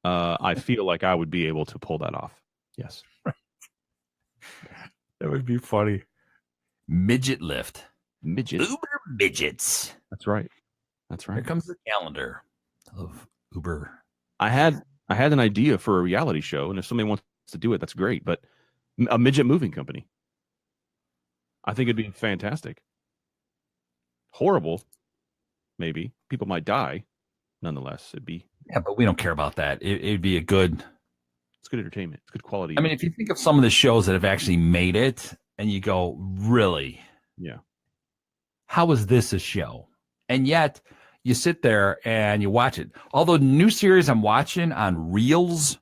I feel like I would be able to pull that off. Yes. That would be funny. Midget lift. Midgets. Uber midgets. That's right. Here comes the calendar of Uber. I had an idea for a reality show, and if somebody wants to do it, that's great. But a midget moving company, I think it'd be fantastic. Horrible, maybe. People might die. Nonetheless, it'd be. Yeah, but we don't care about that. It'd be a good. It's good entertainment. It's good quality. I mean, if you think of some of the shows that have actually made it, and you go, really? Yeah. How is this a show? And yet, you sit there and you watch it. Although the new series I'm watching on Reels,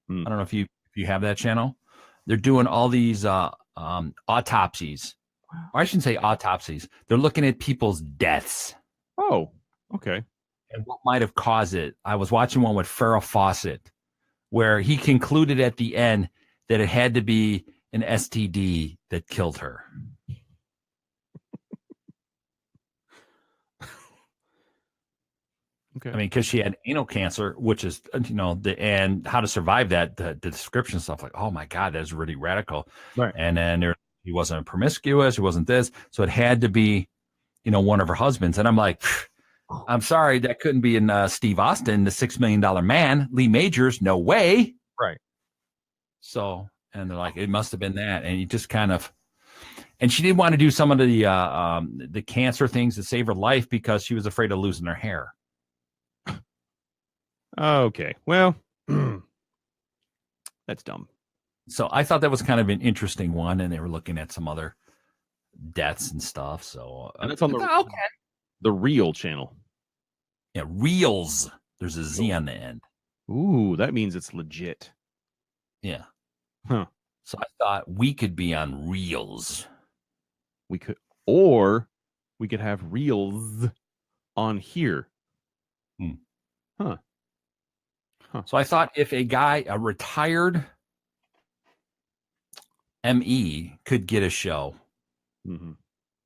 I don't know if you have that channel. They're doing all these autopsies. Or I shouldn't say autopsies. They're looking at people's deaths. Oh, okay. And what might have caused it. I was watching one with Farrah Fawcett, where he concluded at the end that it had to be an STD that killed her. Okay. I mean, because she had anal cancer, which is, and how to survive that, the description stuff, like, oh my God, that's really radical. Right. And then he wasn't promiscuous, he wasn't this. So it had to be, one of her husbands. And I'm like, I'm sorry, that couldn't be in Steve Austin, the $6 million man, Lee Majors, no way. Right. So, and they're like, it must have been that. And you just kind of, and she didn't want to do some of the cancer things to save her life because she was afraid of losing her hair. Okay. Well, that's dumb. So I thought that was kind of an interesting one, and they were looking at some other deaths and stuff. So and that's on the Real channel. Yeah, Reels. There's a Z on the end. Ooh, that means it's legit. Yeah. Huh. So I thought we could be on Reels. We could, or we could have Reels on here. Huh. So I thought if a retired ME could get a show,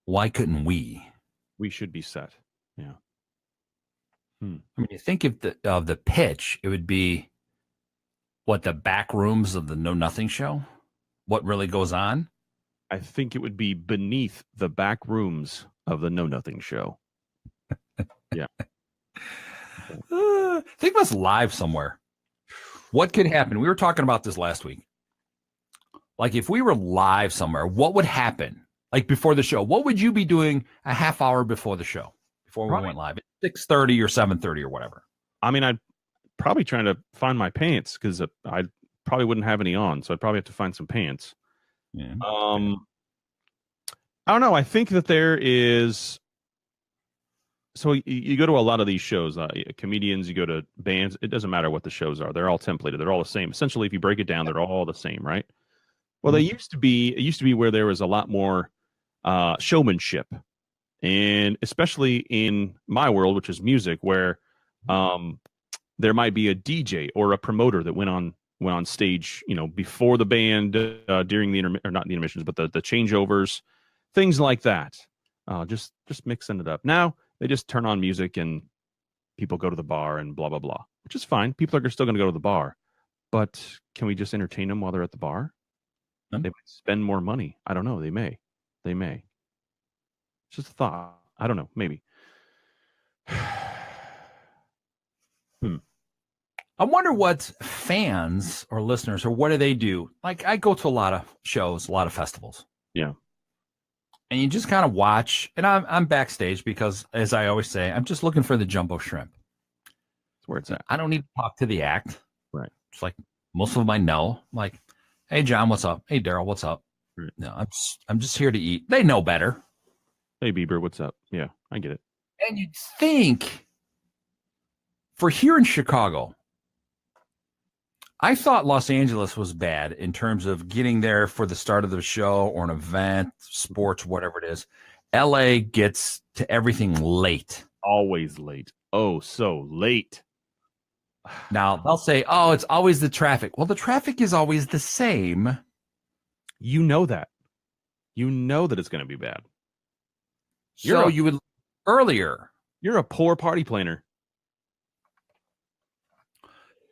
why couldn't we? We should be set. Yeah. I mean, you think of the pitch, it would be what, the back rooms of the Know Nothing show? What really goes on? I think it would be beneath the back rooms of the Know Nothing show. Yeah. Think of us live somewhere. What could happen? We were talking about this last week. Like, if we were live somewhere, what would happen? Like, before the show, what would you be doing a half hour before the show? Before we went live at 6:30 or 7:30 or whatever. I mean, I'd probably trying to find my pants because I probably wouldn't have any on, so I'd probably have to find some pants. Yeah. I don't know. I think that there is. So you go to a lot of these shows, comedians, you go to bands. It doesn't matter what the shows are; they're all templated. They're all the same. Essentially, if you break it down, they're all the same, right? Well, they used to be. It used to be where there was a lot more showmanship, and especially in my world, which is music, where there might be a DJ or a promoter that went on stage, before the band, during the or not the intermissions, but the changeovers, things like that. Just mixing it up. Now they just turn on music and people go to the bar and blah blah blah, which is fine. People are still going to go to the bar, but can we just entertain them while they're at the bar? They might spend more money. I don't know. They may. It's just a thought. I don't know. Maybe. I wonder what fans or listeners, or what do they do? Like, I go to a lot of shows, a lot of festivals. Yeah. And you just kind of watch, and I'm backstage because, as I always say, I'm just looking for the jumbo shrimp. That's where it's at. I don't need to talk to the act. Right. It's like most of them I know. Like, hey, John, what's up? Hey, Daryl, what's up? Right. No, I'm just here to eat. They know better. Hey, Bieber, what's up? Yeah, I get it. And you'd think, for here in Chicago, I thought Los Angeles was bad in terms of getting there for the start of the show or an event, sports, whatever it is. LA gets to everything late. Always late. Oh, so late. Now, they'll say, oh, it's always the traffic. Well, the traffic is always the same. You know that. You know that it's going to be bad. So you would earlier. You're a poor party planner.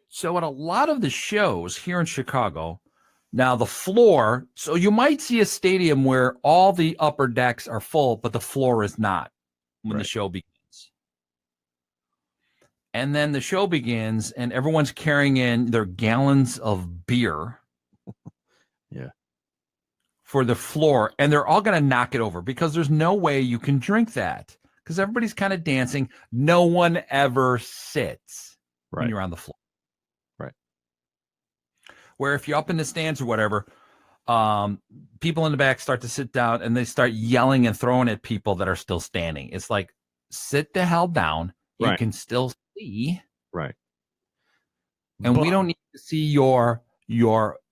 So at a lot of the shows here in Chicago, now the floor, so you might see a stadium where all the upper decks are full, but the floor is not when the show begins. And then the show begins and everyone's carrying in their gallons of beer. Yeah. For the floor, and they're all going to knock it over because there's no way you can drink that because everybody's kind of dancing. No one ever sits when you're on the floor. Right. Where if you're up in the stands or whatever, people in the back start to sit down and they start yelling and throwing at people that are still standing. It's like, sit the hell down. You can still see. Right. And we don't need to see your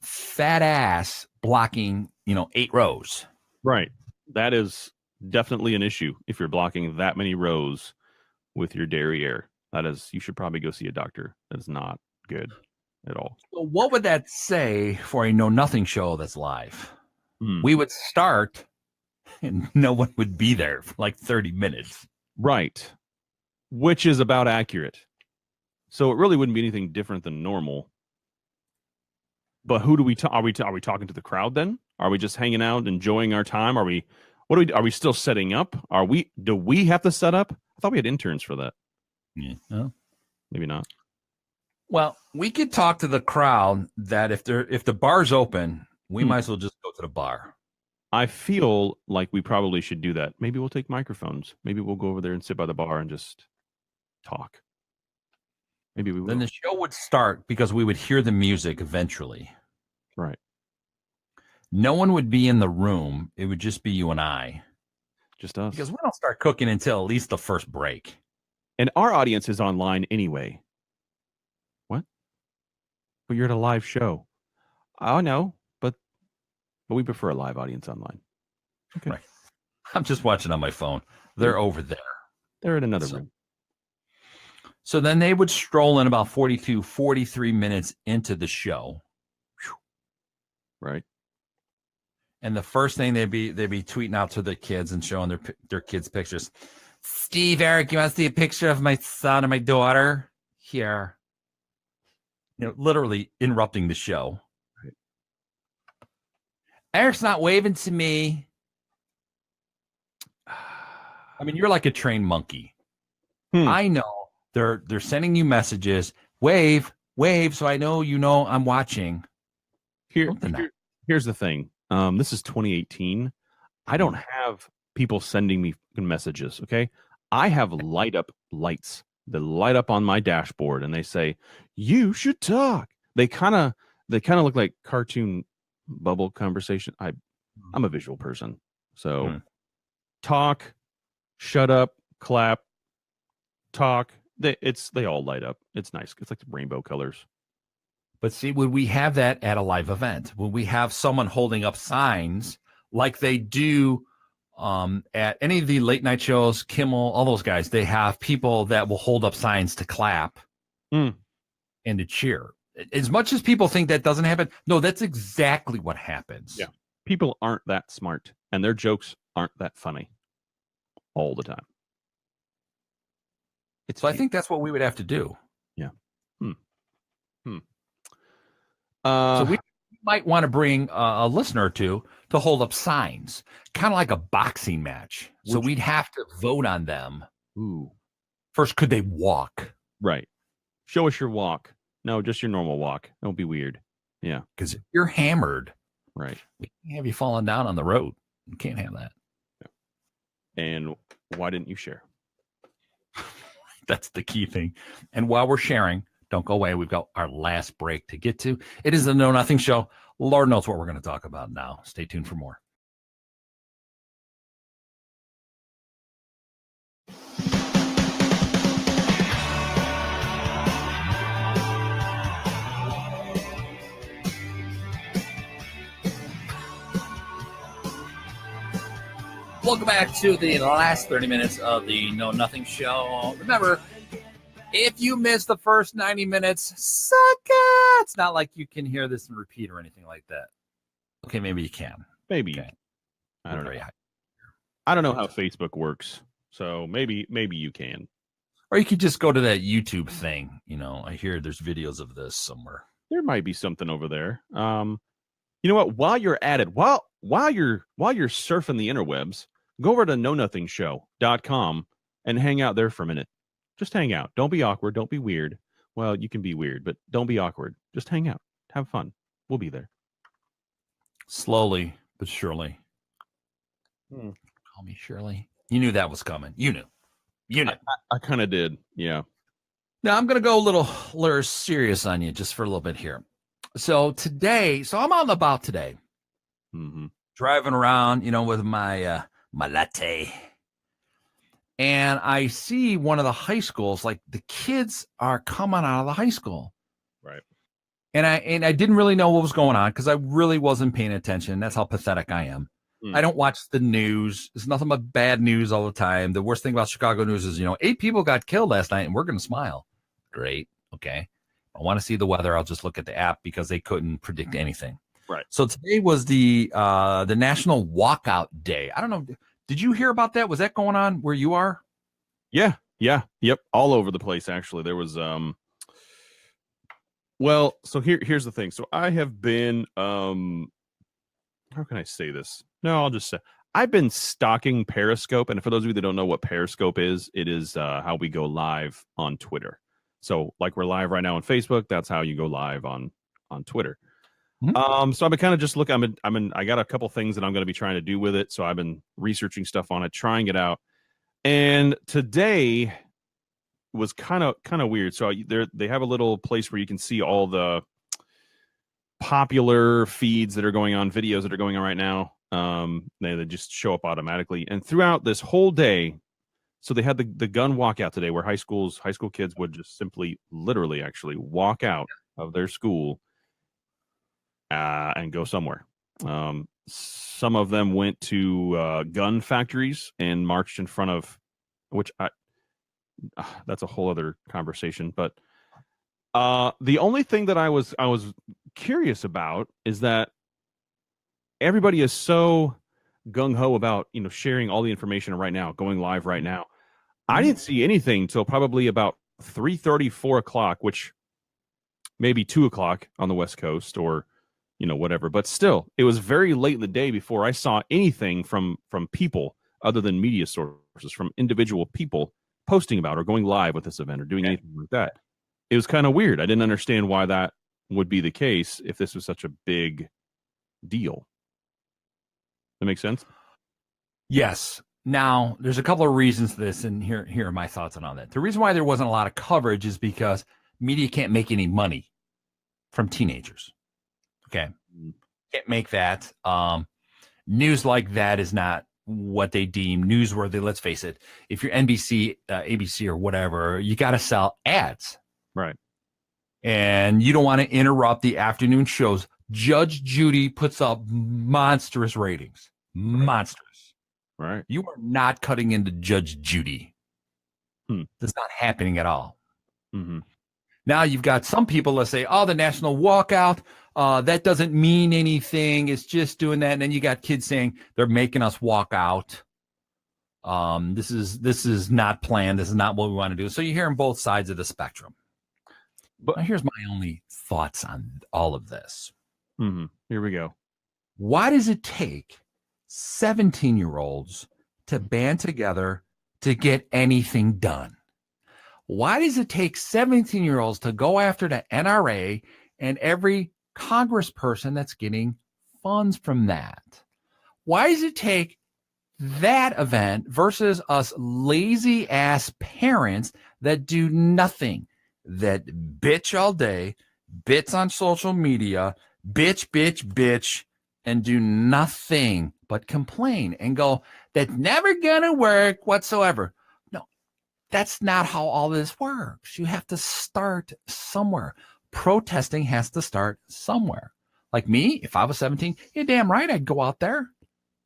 fat ass blocking 8 rows. Right. That is definitely an issue if you're blocking that many rows with your derriere. You should probably go see a doctor. That's not good at all. So what would that say for a Know Nothing show that's live? We would start and no one would be there for like 30 minutes. Right. Which is about accurate. So it really wouldn't be anything different than normal. But who do we talk? Are we talking to the crowd then? Are we just hanging out, enjoying our time? Are we still setting up? Do we have to set up? I thought we had interns for that. Yeah. No. Maybe not. Well, we could talk to the crowd that if the bar's open, we might as well just go to the bar. I feel like we probably should do that. Maybe we'll take microphones. Maybe we'll go over there and sit by the bar and just talk. Maybe we will. Then the show would start because we would hear the music eventually. Right. No one would be in the room. It would just be you and I. Just us. Because we don't start cooking until at least the first break. And our audience is online anyway. What? But you're at a live show. Oh, no. But we prefer a live audience online. Okay. Right. I'm just watching on my phone. They're over there. They're in another room. So then they would stroll in about 42, 43 minutes into the show. Right. And the first thing they'd be tweeting out to the kids and showing their kids pictures. Steve, Eric, you want to see a picture of my son and my daughter? Here. Literally interrupting the show. Right. Eric's not waving to me. I mean, you're like a trained monkey. I know. They're sending you messages. Wave, so I know I'm watching. Here's the thing. This is 2018. I don't have people sending me messages, okay? I have lights that light up on my dashboard and they say, "You should talk." They kind of look like cartoon bubble conversation. I'm a visual person. So talk, shut up, clap, talk. They all light up. It's nice. It's like the rainbow colors. But see, would we have that at a live event? Would we have someone holding up signs like they do at any of the late night shows, Kimmel, all those guys? They have people that will hold up signs to clap and to cheer. As much as people think that doesn't happen, no, that's exactly what happens. Yeah. People aren't that smart, and their jokes aren't that funny all the time. So I think that's what we would have to do. Yeah. So we might want to bring a listener or two to hold up signs, kind of like a boxing match. So we'd have to vote on them. Ooh. First, could they walk? Right. Show us your walk. No, just your normal walk. Don't be weird. Yeah. Because if you're hammered, right, we can't have you falling down on the road. You can't have that. Yeah. And why didn't you share? That's the key thing. And while we're sharing, don't go away. We've got our last break to get to. It is the Know Nothing Show. Lord knows what we're going to talk about now. Stay tuned for more. Welcome back to the last 30 minutes of the Know Nothing Show. Remember, if you missed the first 90 minutes, suck it. It's not like you can hear this and repeat or anything like that. Okay, maybe you can. Maybe. Okay. I don't know. I don't know how Facebook works, so maybe you can. Or you could just go to that YouTube thing. You know, I hear there's videos of this somewhere. There might be something over there. You know what? While you're at it, while you're surfing the interwebs, go over to knownothingshow.com and hang out there for a minute. Just hang out. Don't be awkward. Don't be weird. Well, you can be weird, but don't be awkward. Just hang out. Have fun. We'll be there. Slowly but surely. Call me Shirley. You knew that was coming. You knew. I kind of did. Yeah. Now I'm going to go a little serious on you just for a little bit here. So I'm out and about today. Mm-hmm. Driving around, with my latte. And I see one of the high schools, like the kids are coming out of the high school. Right. And I didn't really know what was going on because I really wasn't paying attention. That's how pathetic I am. I don't watch the news. It's nothing but bad news all the time. The worst thing about Chicago news is, 8 people got killed last night and we're going to smile. Great. Okay. I want to see the weather. I'll just look at the app because they couldn't predict anything. Right. So today was the National Walkout Day. I don't know. Did you hear about that? Was that going on where you are? Yeah. Yep. All over the place. Actually, there was, well, so here's the thing. So I have been, how can I say this? No, I'll just say I've been stalking Periscope. And for those of you that don't know what Periscope is, it is how we go live on Twitter. So like we're live right now on Facebook. That's how you go live on Twitter. Mm-hmm. So I've been kind of just looking. I got a couple things that I'm going to be trying to do with it. So I've been researching stuff on it, trying it out. And today was kind of weird. So they have a little place where you can see all the popular feeds that are going on, videos that are going on right now. They just show up automatically. And throughout this whole day, so they had the gun walkout today, where high school kids would just simply, literally, actually walk out of their school and go somewhere. Some of them went to gun factories and marched in front of, which that's a whole other conversation. But the only thing that I was curious about is that everybody is so gung-ho about sharing all the information right now, going live right now. I didn't see anything till probably about 3:30, 4 o'clock, which maybe 2 o'clock on the West Coast, or whatever. But still, it was very late in the day before I saw anything from people other than media sources, from individual people posting about or going live with this event or doing anything like that. It was kind of weird. I didn't understand why that would be the case if this was such a big deal. That makes sense? Yes. Now, there's a couple of reasons to this, and here are my thoughts on all that. The reason why there wasn't a lot of coverage is because media can't make any money from teenagers. Okay. Can't make that. News like that is not what they deem newsworthy. Let's face it. If you're NBC, ABC, or whatever, you got to sell ads. Right. and you don't want to interrupt the afternoon shows, Judge Judy puts up monstrous ratings. Monstrous. Right. You are not cutting into Judge Judy. That's not happening at all. Mm-hmm. Now you've got some people that say, oh, the national walkout, that doesn't mean anything. It's just doing that. And then you got kids saying they're making us walk out. This is not planned. This is not what we want to do. So you're hearing both sides of the spectrum. But now here's my only thoughts on all of this. Mm-hmm. Here we go. Why does it take 17-year-olds to band together to get anything done? Why does it take 17-year-olds to go after the NRA and every congressperson that's getting funds from that? Why does it take that event versus us lazy ass parents that do nothing, that bitch all day, bitch on social media, bitch, and do nothing but complain and go, that's never gonna work whatsoever? No, that's not how all this works. You have to start somewhere. Protesting has to start somewhere. Like me, if I was 17, you're damn right I'd go out there.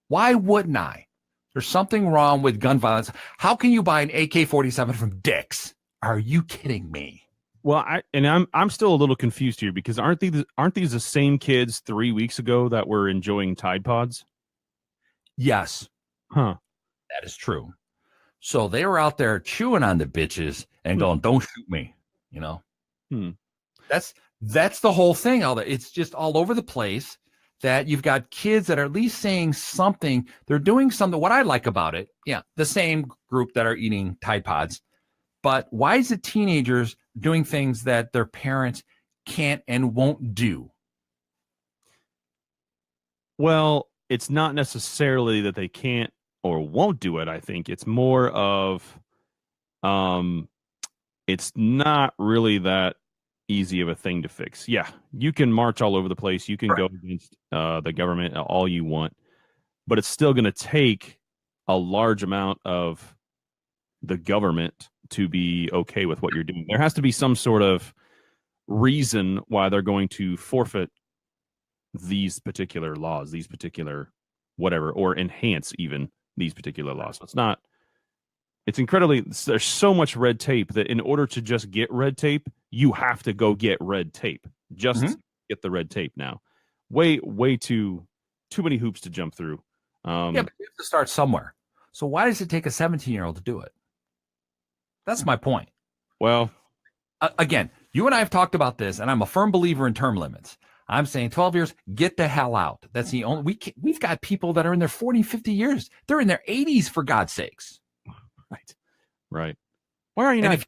Why wouldn't I? There's something wrong with gun violence. How can you buy an AK-47 from Dick's? Are you kidding me? Well, I'm still a little confused here because aren't these the same kids 3 weeks ago that were enjoying Tide Pods? Yes. Huh. That is true. So they were out there chewing on the bitches and going, don't shoot me. You know? That's the whole thing. It's just all over the place that you've got kids that are at least saying something. They're doing something. What I like about it, yeah, the same group that are eating Tide Pods. But why is it teenagers doing things that their parents can't and won't do? Well, it's not necessarily that they can't or won't do it. I think it's more of, it's not really that easy of a thing to fix. Yeah, you can march all over the place. You can go against the government all you want, but it's still going to take a large amount of the government to be okay with what you're doing. There has to be some sort of reason why they're going to forfeit these particular laws, these particular whatever, or enhance even these particular laws. So there's so much red tape that in order to just get red tape, you have to go get red tape just to get the red tape now. Way too many hoops to jump through. Yeah, but you have to start somewhere. So why does it take a 17-year-old to do it? That's my point. Well, again, you and I have talked about this, and I'm a firm believer in term limits. I'm saying 12 years, get the hell out. That's the only, we've got people that are in their 40, 50 years. They're in their 80s, for God's sakes. Right. Why are you not?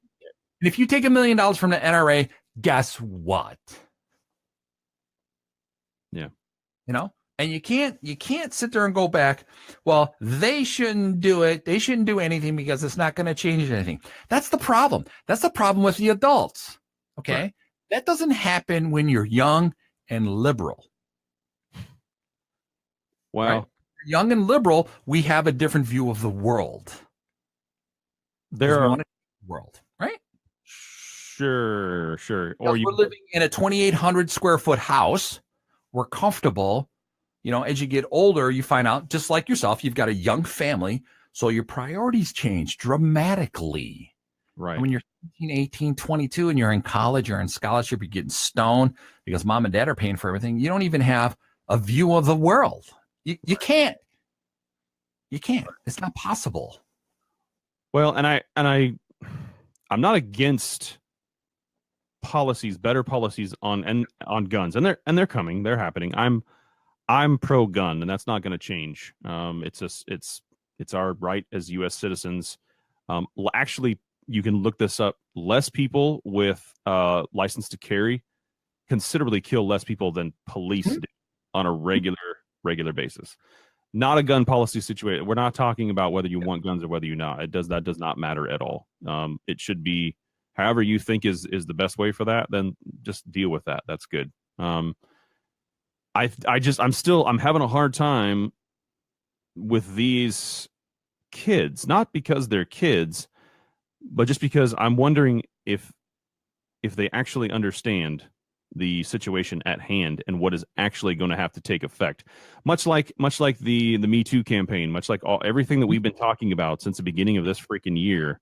If you take $1 million from the NRA, guess what? Yeah. You know, and you can't sit there and go back, well, they shouldn't do it. They shouldn't do anything because it's not going to change anything. That's the problem. That's the problem with the adults. Okay. Right. That doesn't happen when you're young and liberal. Well, right? Young and liberal, we have a different view of the world. There are world, right? Sure. Or we're living in a 2,800 square foot house. We're comfortable. You know, as you get older, you find out, just like yourself, you've got a young family. So your priorities change dramatically. Right. And when you're 17, 18, 22, and you're in college, you're in scholarship, you're getting stoned because mom and dad are paying for everything. You don't even have a view of the world. You can't. You can't. It's not possible. Well, and I'm not against policies, better policies on guns, and they're coming, they're happening. I'm pro gun, and that's not going to change. It's our right as U.S. citizens. Actually, you can look this up. Less people with license to carry considerably kill less people than police do on a regular basis. Not a gun policy situation. We're not talking about whether you want guns or whether you not. That does not matter at all. It should be however you think is the best way for that. Then just deal with that. That's good. I'm having a hard time with these kids, not because they're kids, but just because I'm wondering if if they actually understand the situation at hand and what is actually going to have to take effect. Much like the Me Too campaign, much like everything that we've been talking about since the beginning of this freaking year.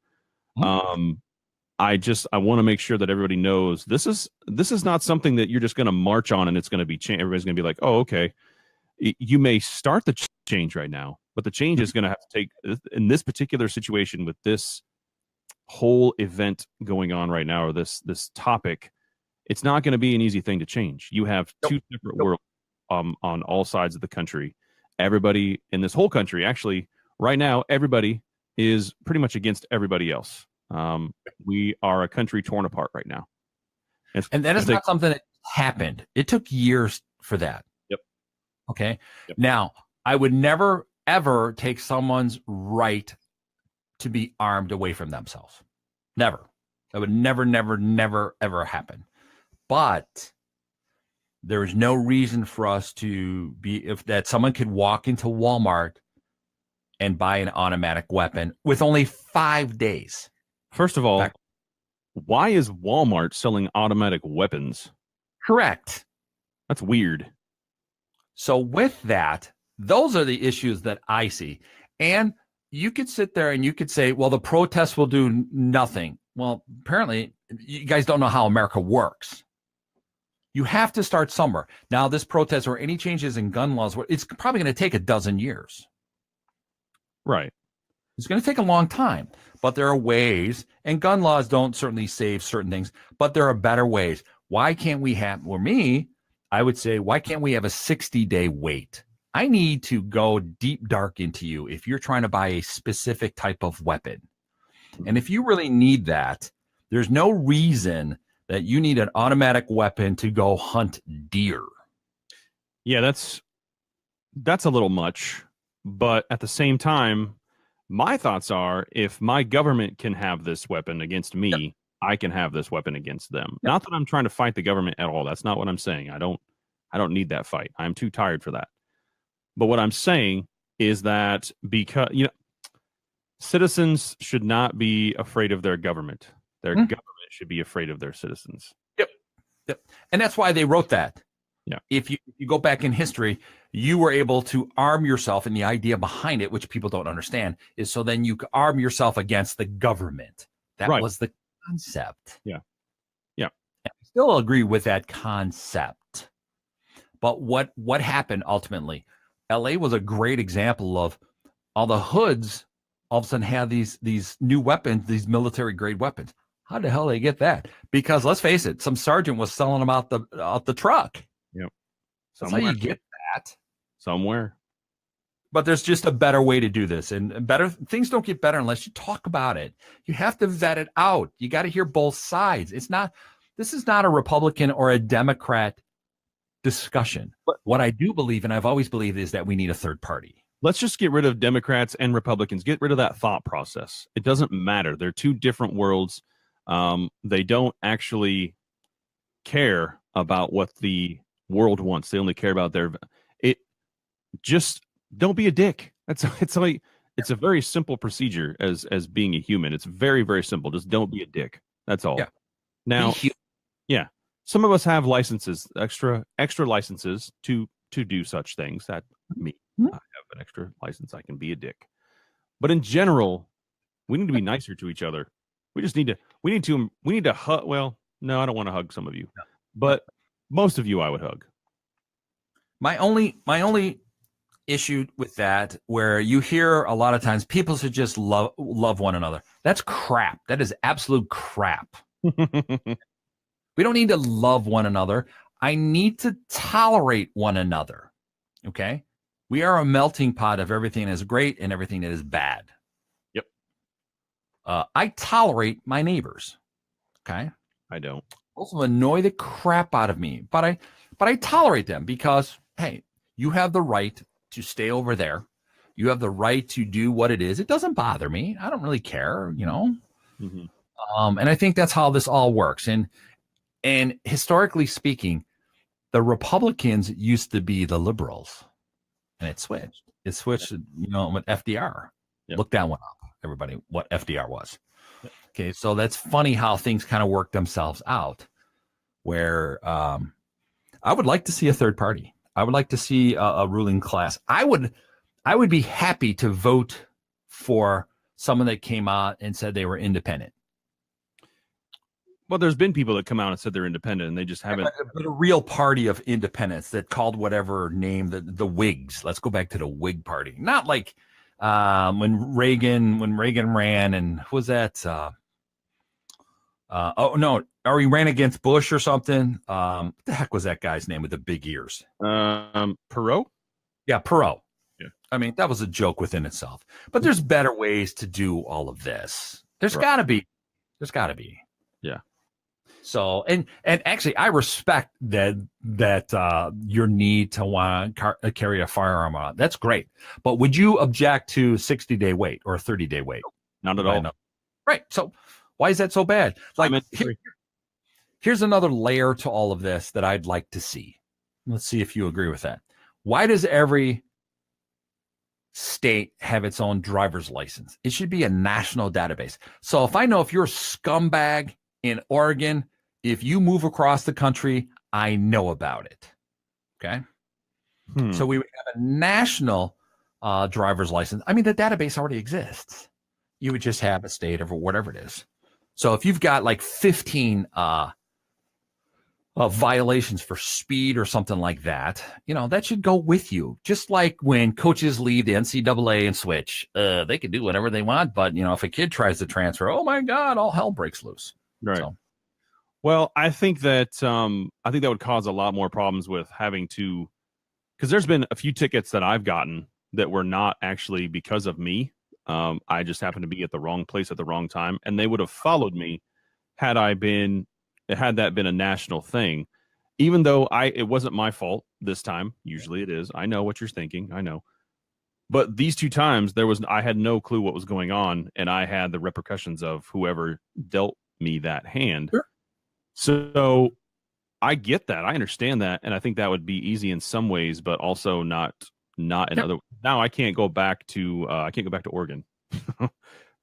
I want to make sure that everybody knows this is not something that you're just going to march on and it's going to be everybody's going to be like, oh, okay. You may start the change right now, but the change is going to have to take, in this particular situation with this whole event going on right now, or this topic, it's not going to be an easy thing to change. You have two separate worlds on all sides of the country. Everybody in this whole country, actually, right now, everybody is pretty much against everybody else. We are a country torn apart right now. And that is not something that happened. It took years for that. Yep. Okay. Yep. Now, I would never, ever take someone's right to be armed away from themselves. Never. That would never, never, never, ever happen. But there is no reason for us to be, if that someone could walk into Walmart and buy an automatic weapon with only 5 days. First of all, why is Walmart selling automatic weapons? Correct. That's weird. So with that, those are the issues that I see. And you could sit there and you could say, well, the protests will do nothing. Well, apparently you guys don't know how America works. You have to start somewhere. Now, this protest or any changes in gun laws, it's probably going to take a dozen years. Right. It's going to take a long time, but there are ways, and gun laws don't certainly save certain things, but there are better ways. Why can't we have, or me, I would say, why can't we have a 60-day wait? I need to go deep dark into you if you're trying to buy a specific type of weapon. And if you really need that, there's no reason that you need an automatic weapon to go hunt deer. Yeah, that's a little much. But at the same time, my thoughts are, if my government can have this weapon against me, I can have this weapon against them. Not that I'm trying to fight the government at all. That's not what I'm saying. I don't need that fight. I'm too tired for that. But what I'm saying is that because, citizens should not be afraid of their government. Their government should be afraid of their citizens. Yep. And that's why they wrote that. Yeah. If you go back in history, you were able to arm yourself, and the idea behind it, which people don't understand, is so then you could arm yourself against the government. That was the concept. Yeah. And I still agree with that concept. But what happened ultimately? LA was a great example of all the hoods all of a sudden have these new weapons, these military grade weapons. How the hell did they get that? Because let's face it, some sergeant was selling them out the truck. Yep. That's how you get that. Somewhere. But there's just a better way to do this. And better things don't get better unless you talk about it. You have to vet it out. You got to hear both sides. This is not a Republican or a Democrat discussion. But what I do believe, and I've always believed, is that we need a third party. Let's just get rid of Democrats and Republicans. Get rid of that thought process. It doesn't matter. They're two different worlds. They don't actually care about what the world wants. They only care about just don't be a dick. It's a very simple procedure as being a human. It's very, very simple. Just don't be a dick. That's all. Yeah. Now, some of us have licenses, extra licenses to do such things. That me, I have an extra license. I can be a dick. But in general, we need to be nicer to each other. We need to hug. Well, no, I don't want to hug some of you, but most of you I would hug. My only issue with that, where you hear a lot of times people should just love one another. That's crap. That is absolute crap. We don't need to love one another. I need to tolerate one another. Okay? We are a melting pot of everything that is great and everything that is bad. Yep. I tolerate my neighbors. Okay? I don't. Also annoy the crap out of me, but I tolerate them because, hey, you have the right to stay over there. You have the right to do what it is. It doesn't bother me. I don't really care, Mm-hmm. And I think that's how this all works. And historically speaking, the Republicans used to be the liberals, and it switched. With FDR. Yep. Look that one up, everybody, what FDR was. Yep. Okay, so that's funny how things kind of work themselves out. Where I would like to see a third party. I would like to see a ruling class. I would be happy to vote for someone that came out and said they were independent. Well, there's been people that come out and said they're independent, and they just haven't. But a real party of independence that called whatever name the Whigs. Let's go back to the Whig Party. Not like when Reagan ran, and who was that? Oh no, or he ran against Bush or something. What the heck was that guy's name with the big ears? Perot. Yeah, Perot. Yeah. I mean, that was a joke within itself. But there's better ways to do all of this. There's got to be. There's got to be. Yeah. So, and actually, I respect that your need to want to carry a firearm on. That's great. But would you object to 60-day wait or a 30-day wait? Not at all. Right. So why is that so bad? Like, here's another layer to all of this that I'd like to see. Let's see if you agree with that. Why does every state have its own driver's license? It should be a national database. So if I know if you're a scumbag in Oregon, if you move across the country, I know about it. Okay. So we would have a national driver's license. I mean, the database already exists. You would just have a state or whatever it is. So if you've got like 15 violations for speed or something like that, that should go with you. Just like when coaches leave the NCAA and switch, they can do whatever they want. But, if a kid tries to transfer, oh my God, all hell breaks loose. Right. So, well, I think that would cause a lot more problems with having to, because there's been a few tickets that I've gotten that were not actually because of me. I just happened to be at the wrong place at the wrong time, and they would have followed me had that been a national thing. Even though it wasn't my fault this time. Usually it is. I know what you're thinking. I know. But these two times I had no clue what was going on, and I had the repercussions of whoever dealt me that hand. Sure. So I get that. I understand that. And I think that would be easy in some ways, but also not in other. Now I can't go back to Oregon.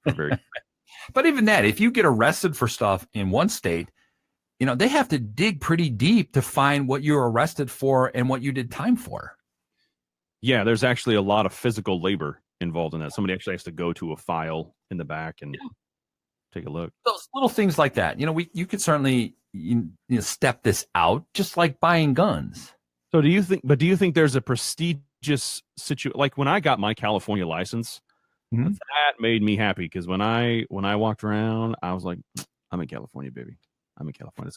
But even that, if you get arrested for stuff in one state, they have to dig pretty deep to find what you're arrested for and what you did time for. Yeah, there's actually a lot of physical labor involved in that. Somebody actually has to go to a file in the back and take a look. Those little things like that. You could certainly step this out, just like buying guns. So do you think there's a prestigious situation? Like when I got my California license, that made me happy because when I walked around, I was like, I'm in California, baby. I'm in California.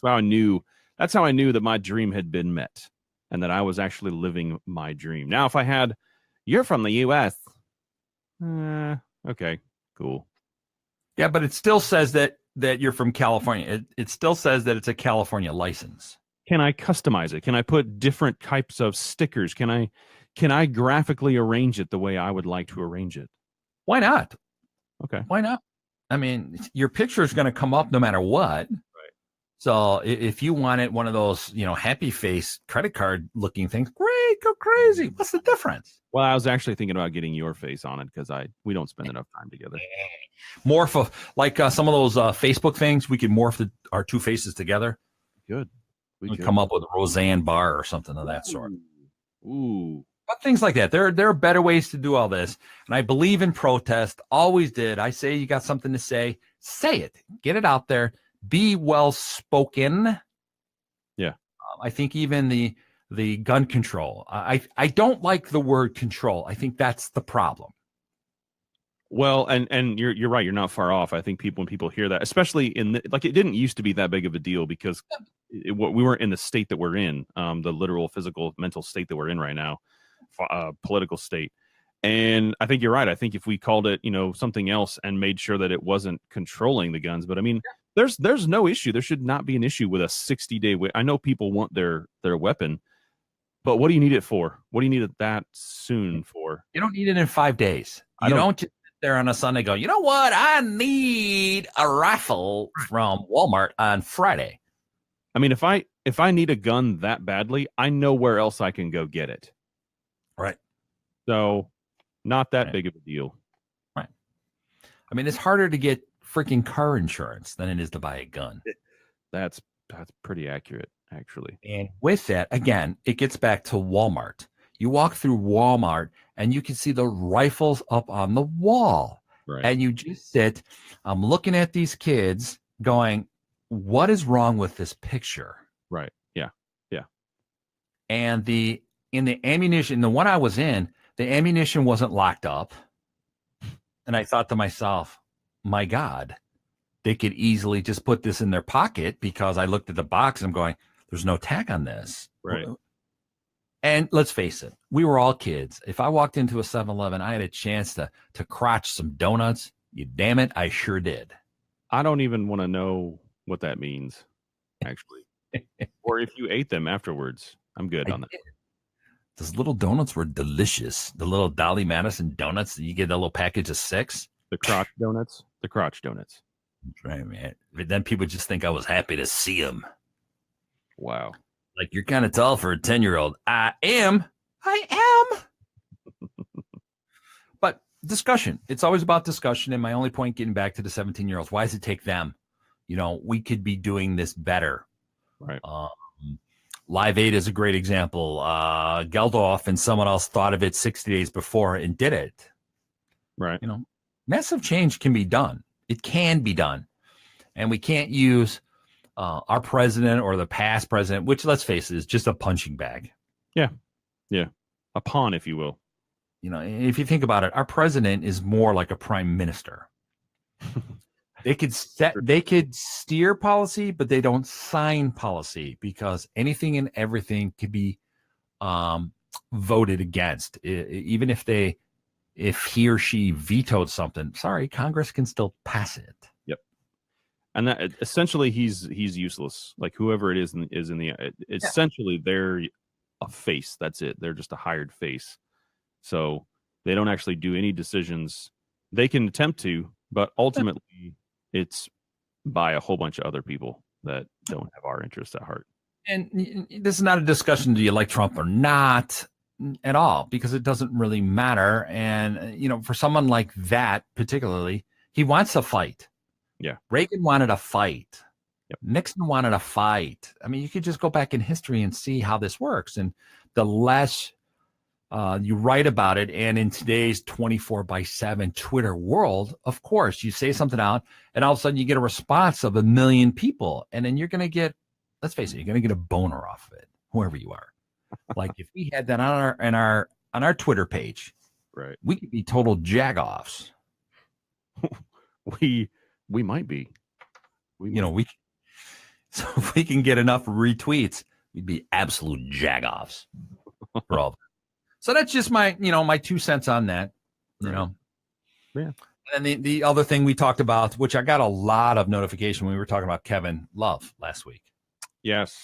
That's how I knew that my dream had been met and that I was actually living my dream. Now, if I had, you're from the U.S. Okay, cool. Yeah, but it still says that you're from California. It still says that it's a California license. Can I customize it? Can I put different types of stickers? Can I graphically arrange it the way I would like to arrange it? Why not? Okay. Why not? I mean, your picture is going to come up no matter what. Right. So if you wanted one of those, happy face credit card looking things, great, go crazy. What's the difference? Well, I was actually thinking about getting your face on it because we don't spend enough time together. Morph like some of those Facebook things. We could morph our two faces together. Good. We could come up with a Roseanne Barr or something of that sort. Ooh. But things like that. There are better ways to do all this. And I believe in protest. Always did. I say you got something to say. Say it. Get it out there. Be well spoken. Yeah. I think even the gun control. I don't like the word control. I think that's the problem. Well, and you're right. You're not far off. I think when people hear that, especially it didn't used to be that big of a deal because we weren't in the state that we're in, the literal, physical, mental state that we're in right now, political state. And I think you're right. I think if we called it, something else and made sure that it wasn't controlling the guns, but I mean, there's no issue. There should not be an issue with a 60-day wait. I know people want their weapon, but what do you need it for? What do you need it that soon for? You don't need it in 5 days. You don't just sit there on a Sunday go, you know what? I need a rifle from Walmart on Friday. I mean, if I need a gun that badly, I know where else I can go get it. Right. So not that big of a deal. Right. I mean, it's harder to get freaking car insurance than it is to buy a gun. That's pretty accurate, actually. And with that, again, it gets back to Walmart. You walk through Walmart and you can see the rifles up on the wall. Right. And you just sit, I'm looking at these kids going, what is wrong with this picture? Right. Yeah. Yeah. And in the ammunition, the one I was in, the ammunition wasn't locked up. And I thought to myself, my God, they could easily just put this in their pocket, because I looked at the box and I'm going, there's no tag on this. Right. And let's face it, we were all kids. If I walked into a 7-Eleven, I had a chance to crotch some donuts. You damn it, I sure did. I don't even want to know what that means, actually. Or if you ate them afterwards. I'm good on that. Those little donuts were delicious. The little Dolly Madison donuts, you get a little package of 6. The crotch donuts. The crotch donuts. Right, man. But then people just think I was happy to see them. Wow. Like, you're kind of tall for a 10-year-old. I am. But discussion. It's always about discussion. And my only point, getting back to the 17-year-olds, why does it take them? We could be doing this better. Right. Live Aid is a great example. Geldof and someone else thought of it 60 days before and did it. Right. Massive change can be done. It can be done. And we can't use our president or the past president, which, let's face it, is just a punching bag. Yeah. Yeah. A pawn, if you will. If you think about it, our president is more like a prime minister. They could steer policy, but they don't sign policy, because anything and everything could be voted against. Even if he or she vetoed something, sorry, Congress can still pass it. Yep. And that essentially he's useless. Like, whoever it is in the essentially they're a face. That's it. They're just a hired face. So they don't actually do any decisions. They can attempt to, but ultimately it's by a whole bunch of other people that don't have our interests at heart. And this is not a discussion, do you like Trump or not, at all, because it doesn't really matter. And, for someone like that, particularly, he wants a fight. Yeah. Reagan wanted a fight. Yep. Nixon wanted a fight. I mean, you could just go back in history and see how this works. And the less you write about it, and in today's 24/7 Twitter world, of course, you say something out and all of a sudden you get a response of 1 million people. And then you're going to get, let's face it, you're going to get a boner off of it, whoever you are. Like, if we had that on our Twitter page, right, we could be total jagoffs. we might be. So if we can get enough retweets, we'd be absolute jagoffs for all of it. So that's just my 2 cents on that, Yeah. And the other thing we talked about, which I got a lot of notification when we were talking about Kevin Love last week. Yes.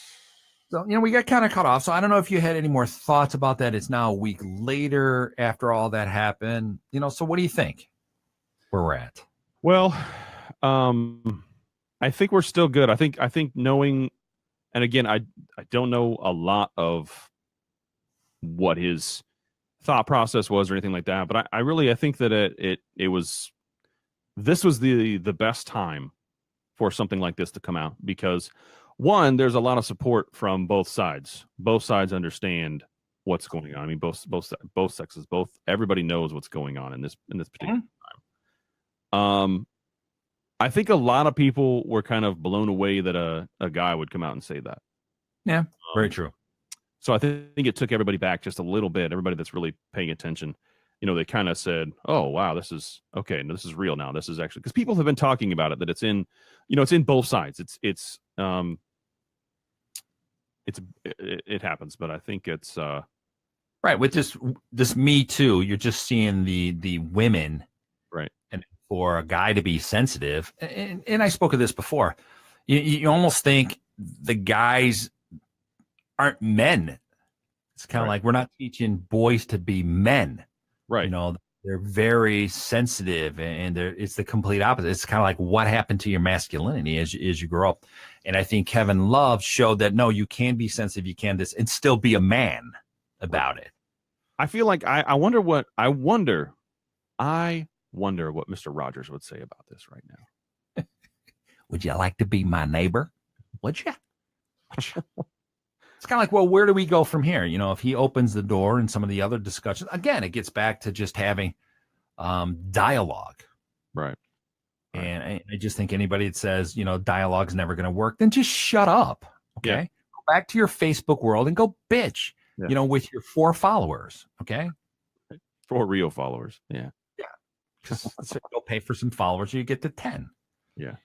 So, we got kind of cut off. So I don't know if you had any more thoughts about that. It's now a week later after all that happened. So what do you think where we're at? Well, I think we're still good. I think knowing, and again, I don't know a lot of what his thought process was or anything like that, but I think that this was the best time for something like this to come out, because one, there's a lot of support from both sides. Both sides understand what's going on. I mean, both sexes, everybody knows what's going on in this particular time. I think a lot of people were kind of blown away that a guy would come out and say that. Yeah, very true. So I think it took everybody back just a little bit. Everybody that's really paying attention, they kind of said, "Oh, wow, this is okay. No, this is real now. This is actually," because people have been talking about it, that it's in, it's in both sides. It happens, but I think it's right with this Me Too. You're just seeing the women, right, and for a guy to be sensitive. And I spoke of this before. You almost think the guys aren't men. It's kind of like we're not teaching boys to be men. Right. They're very sensitive, and it's the complete opposite. It's kind of like, what happened to your masculinity as you grow up? And I think Kevin Love showed that, no, you can be sensitive, you can this, and still be a man about it. I feel like I wonder what Mr. Rogers would say about this right now. Would you like to be my neighbor? Would you? It's kind of like, well, where do we go from here? You know, if he opens the door and some of the other discussions, again, it gets back to just having dialogue. Right. And I just think anybody that says, you know, dialogue's never going to work, then just shut up. Okay. Yeah. Go back to your Facebook world and go bitch, you know, with your 4 followers. Okay. 4 real followers. Yeah. So go pay for some followers, you get to 10. Yeah.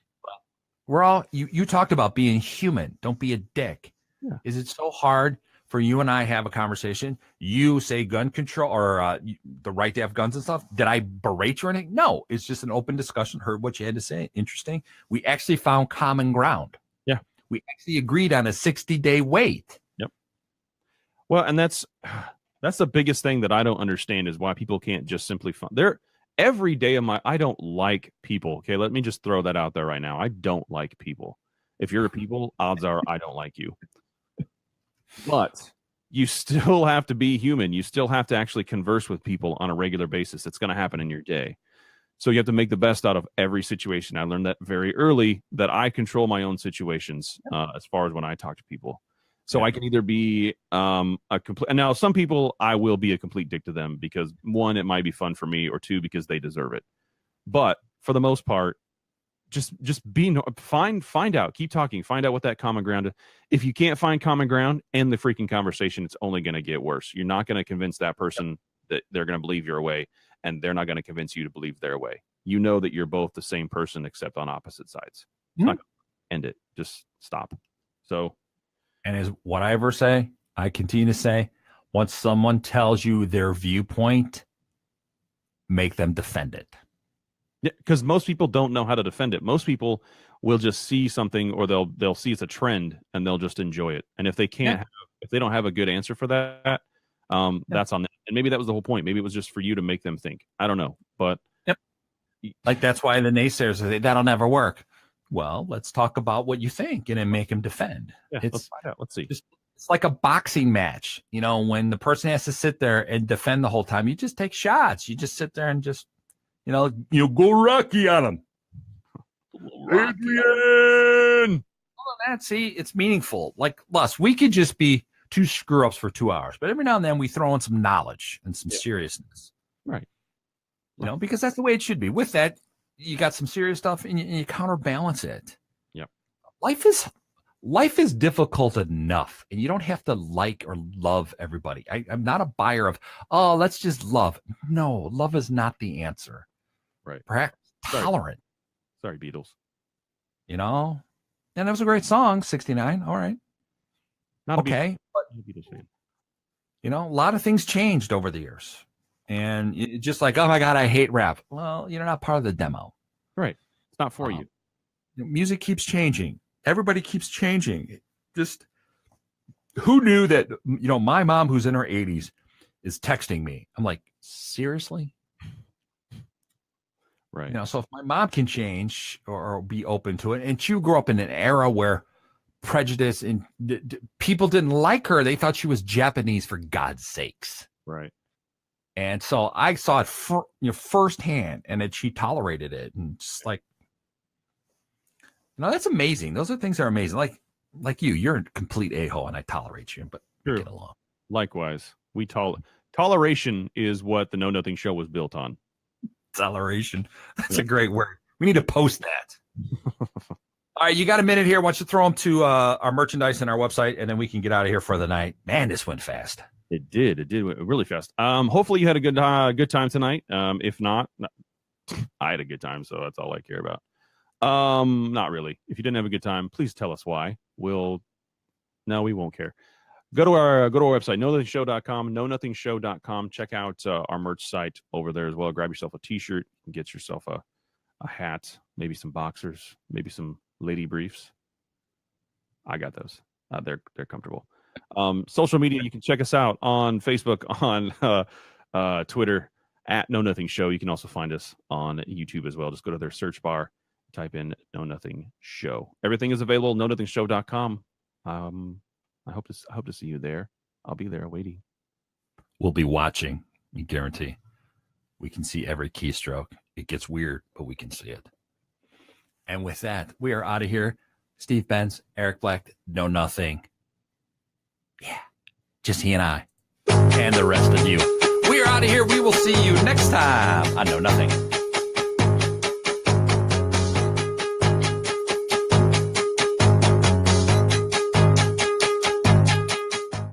We're all, you talked about being human. Don't be a dick. Yeah. Is it so hard for you and I have a conversation? You say gun control or the right to have guns and stuff. Did I berate you or anything? No, it's just an open discussion. Heard what you had to say. Interesting. We actually found common ground. Yeah. We actually agreed on a 60-day wait. Yep. Well, and that's the biggest thing that I don't understand is why people can't just simply every day of I don't like people. Okay. Let me just throw that out there right now. I don't like people. If you're a people, odds are I don't like you. But you still have to be human. You still have to actually converse with people on a regular basis. It's going to happen in your day. So you have to make the best out of every situation. I learned that very early, that I control my own situations as far as when I talk to people. So I can either be a complete, and now some people I will be a complete dick to them because 1, it might be fun for me, or 2, because they deserve it. But for the most part, just find out, keep talking, find out what that common ground is. If you can't find common ground, end the freaking conversation. It's only going to get worse. You're not going to convince that person that they're going to believe your way, and they're not going to convince you to believe their way. You know that you're both the same person except on opposite sides. It's not gonna end it. Just stop. So, and as what I ever say, I continue to say, once someone tells you their viewpoint, make them defend it. Yeah, because most people don't know how to defend it. Most people will just see something, or they'll see it's a trend and they'll just enjoy it. And if they can't, if they don't have a good answer for that, that's on them. And maybe that was the whole point. Maybe it was just for you to make them think. I don't know, but like that's why the naysayers say that'll never work. Well, let's talk about what you think and then make them defend. Yeah, let's find out. Let's see. It's like a boxing match. You know, when the person has to sit there and defend the whole time, you just take shots. You just sit there and just, go Rocky on them. Adrian! See, it's meaningful. Like us, we could just be 2 screw-ups for 2 hours, but every now and then we throw in some knowledge and some seriousness. Right. Because that's the way it should be. With that, you got some serious stuff and you counterbalance it. Yep. Life is difficult enough, and you don't have to like or love everybody. I'm not a buyer of, let's just love. No, love is not the answer. Right. Perhaps tolerant. Sorry, Beatles. And that was a great song, 69. All right. Not okay. But, Beatles fan. A lot of things changed over the years. And just like, oh my God, I hate rap. Well, you're not part of the demo. Right. It's not for you. Music keeps changing. Everybody keeps changing. Just who knew that, my mom who's in her 80s is texting me. I'm like, seriously? Right. So if my mom can change or be open to it, and she grew up in an era where prejudice and people didn't like her. They thought she was Japanese, for God's sakes. Right. And so I saw it firsthand, and that she tolerated it, and just like, that's amazing. Those are things that are amazing. Like you're a complete a-hole, and I tolerate you, but we get along. Likewise, toleration is what the Know Nothing Show was built on. Toleration. That's a great word. We need to post that. All right, you got a minute here. Why don't you throw them to our merchandise and our website, and then we can get out of here for the night. Man, this went fast. It did really fast. Hopefully you had a good time tonight. If not, I had a good time, so that's all I care about. Not really. If you didn't have a good time, please tell us why. We won't care. Go to our website, knownothingshow.com, knownothingshow.com. Check out our merch site over there as well. Grab yourself a t-shirt, get yourself a hat, maybe some boxers, maybe some lady briefs. I got those. They're comfortable. Social media, you can check us out on Facebook, on Twitter at Know Nothing Show. You can also find us on YouTube as well. Just go to their search bar, type in Know Nothing Show. Everything is available, knownothingshow.com. I hope to see you there. I'll be there waiting. We'll be watching, I guarantee. We can see every keystroke. It gets weird, but we can see it. And with that, we are out of here. Steve Benz, Eric Black, Know Nothing. Yeah, just he and I and the rest of you. We are out of here. We will see you next time on Know Nothing.